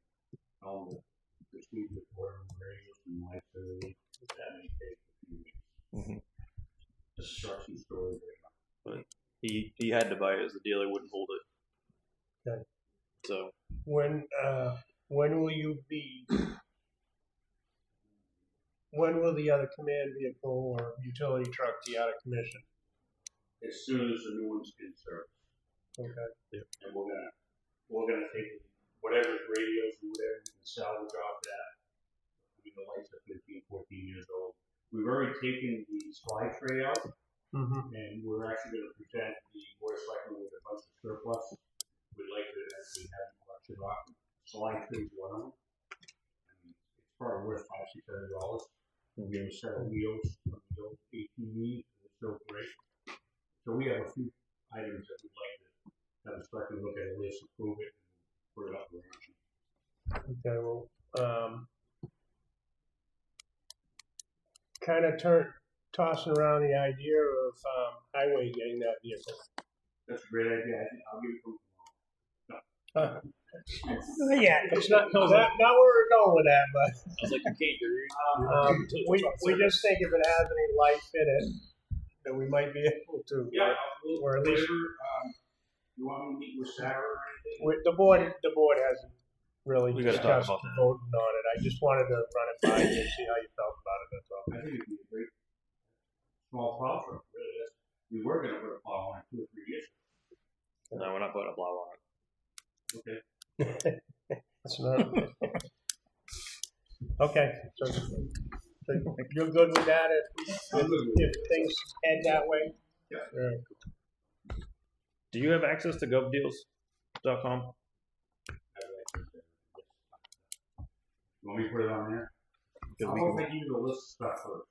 Speaker 6: I'll receive the order of radios and my ability to have any case of fusion. Just start some stories right now.
Speaker 2: But he had to buy it as the dealer wouldn't hold it.
Speaker 4: Okay.
Speaker 2: So,
Speaker 4: When will the other command vehicle or utility truck be out of commission?
Speaker 6: as soon as the new one's in service.
Speaker 4: Okay.
Speaker 6: And we're gonna take whatever radios or whatever we can salvage off that. I mean, the lights are 15, 14 years old. We've already taken the slide tray out, and we're actually gonna present the board of selectmen with a bunch of surplus. We'd like to actually have them auction off. Slide tray is one of them. I mean, it's probably worth $500-600. We'll give them a set of wheels, from the old ATVs, they're still great. So we have a few items that we'd like to have a selectman look at a list, approve it, and put it up around.
Speaker 4: Okay, well, kind of tossing around the idea of highway getting that vehicle.
Speaker 6: That's a great idea. I'll give it to them.
Speaker 5: Yeah.
Speaker 4: It's not where we're going with that, but
Speaker 2: I was like, you can't do
Speaker 4: we just think if it has any life in it, that we might be able to.
Speaker 6: Yeah,
Speaker 4: or at least
Speaker 6: you want me to meet with Sarah or anything?
Speaker 4: the board hasn't really
Speaker 2: We gotta talk
Speaker 4: discussed
Speaker 2: about that.
Speaker 4: voting on it. I just wanted to run it by you and see how you felt about it. That's all.
Speaker 6: I think it'd be a great small plow truck, really is. We were gonna put a plow on it 2 or 3 years
Speaker 2: No, we're not putting a plow on it.
Speaker 6: ago. Okay.
Speaker 4: It's not. Okay, so you're good with that if things head that way?
Speaker 6: Yeah.
Speaker 4: Right.
Speaker 2: Do you have access to govdeals.com?
Speaker 6: You want me to put it on there?
Speaker 2: Because
Speaker 6: I'll
Speaker 2: we
Speaker 6: hope
Speaker 2: can-
Speaker 6: I give you the list of stuff first.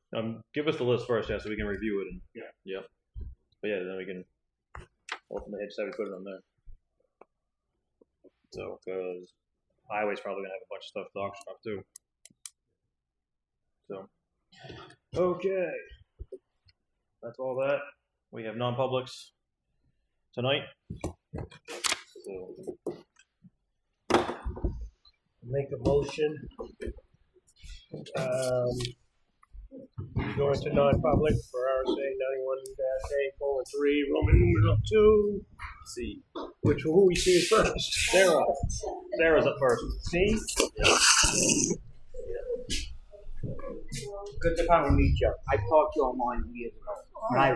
Speaker 2: Give us the list first, yeah, so we can review it. And,
Speaker 6: Yeah.
Speaker 2: But yeah, then we can ultimately just have you put it on there. So, because highway's probably gonna have a bunch of stuff to auction off too. So, okay, that's all that. We have non-publics tonight. So,
Speaker 4: Make a motion. Go into non-public for RSA 91-A:3, Roman numeral 2.
Speaker 2: see,
Speaker 4: Who we see first?
Speaker 2: Sarah's up first.
Speaker 4: See?
Speaker 10: Good to finally meet you. I talked to you online years ago when I ran.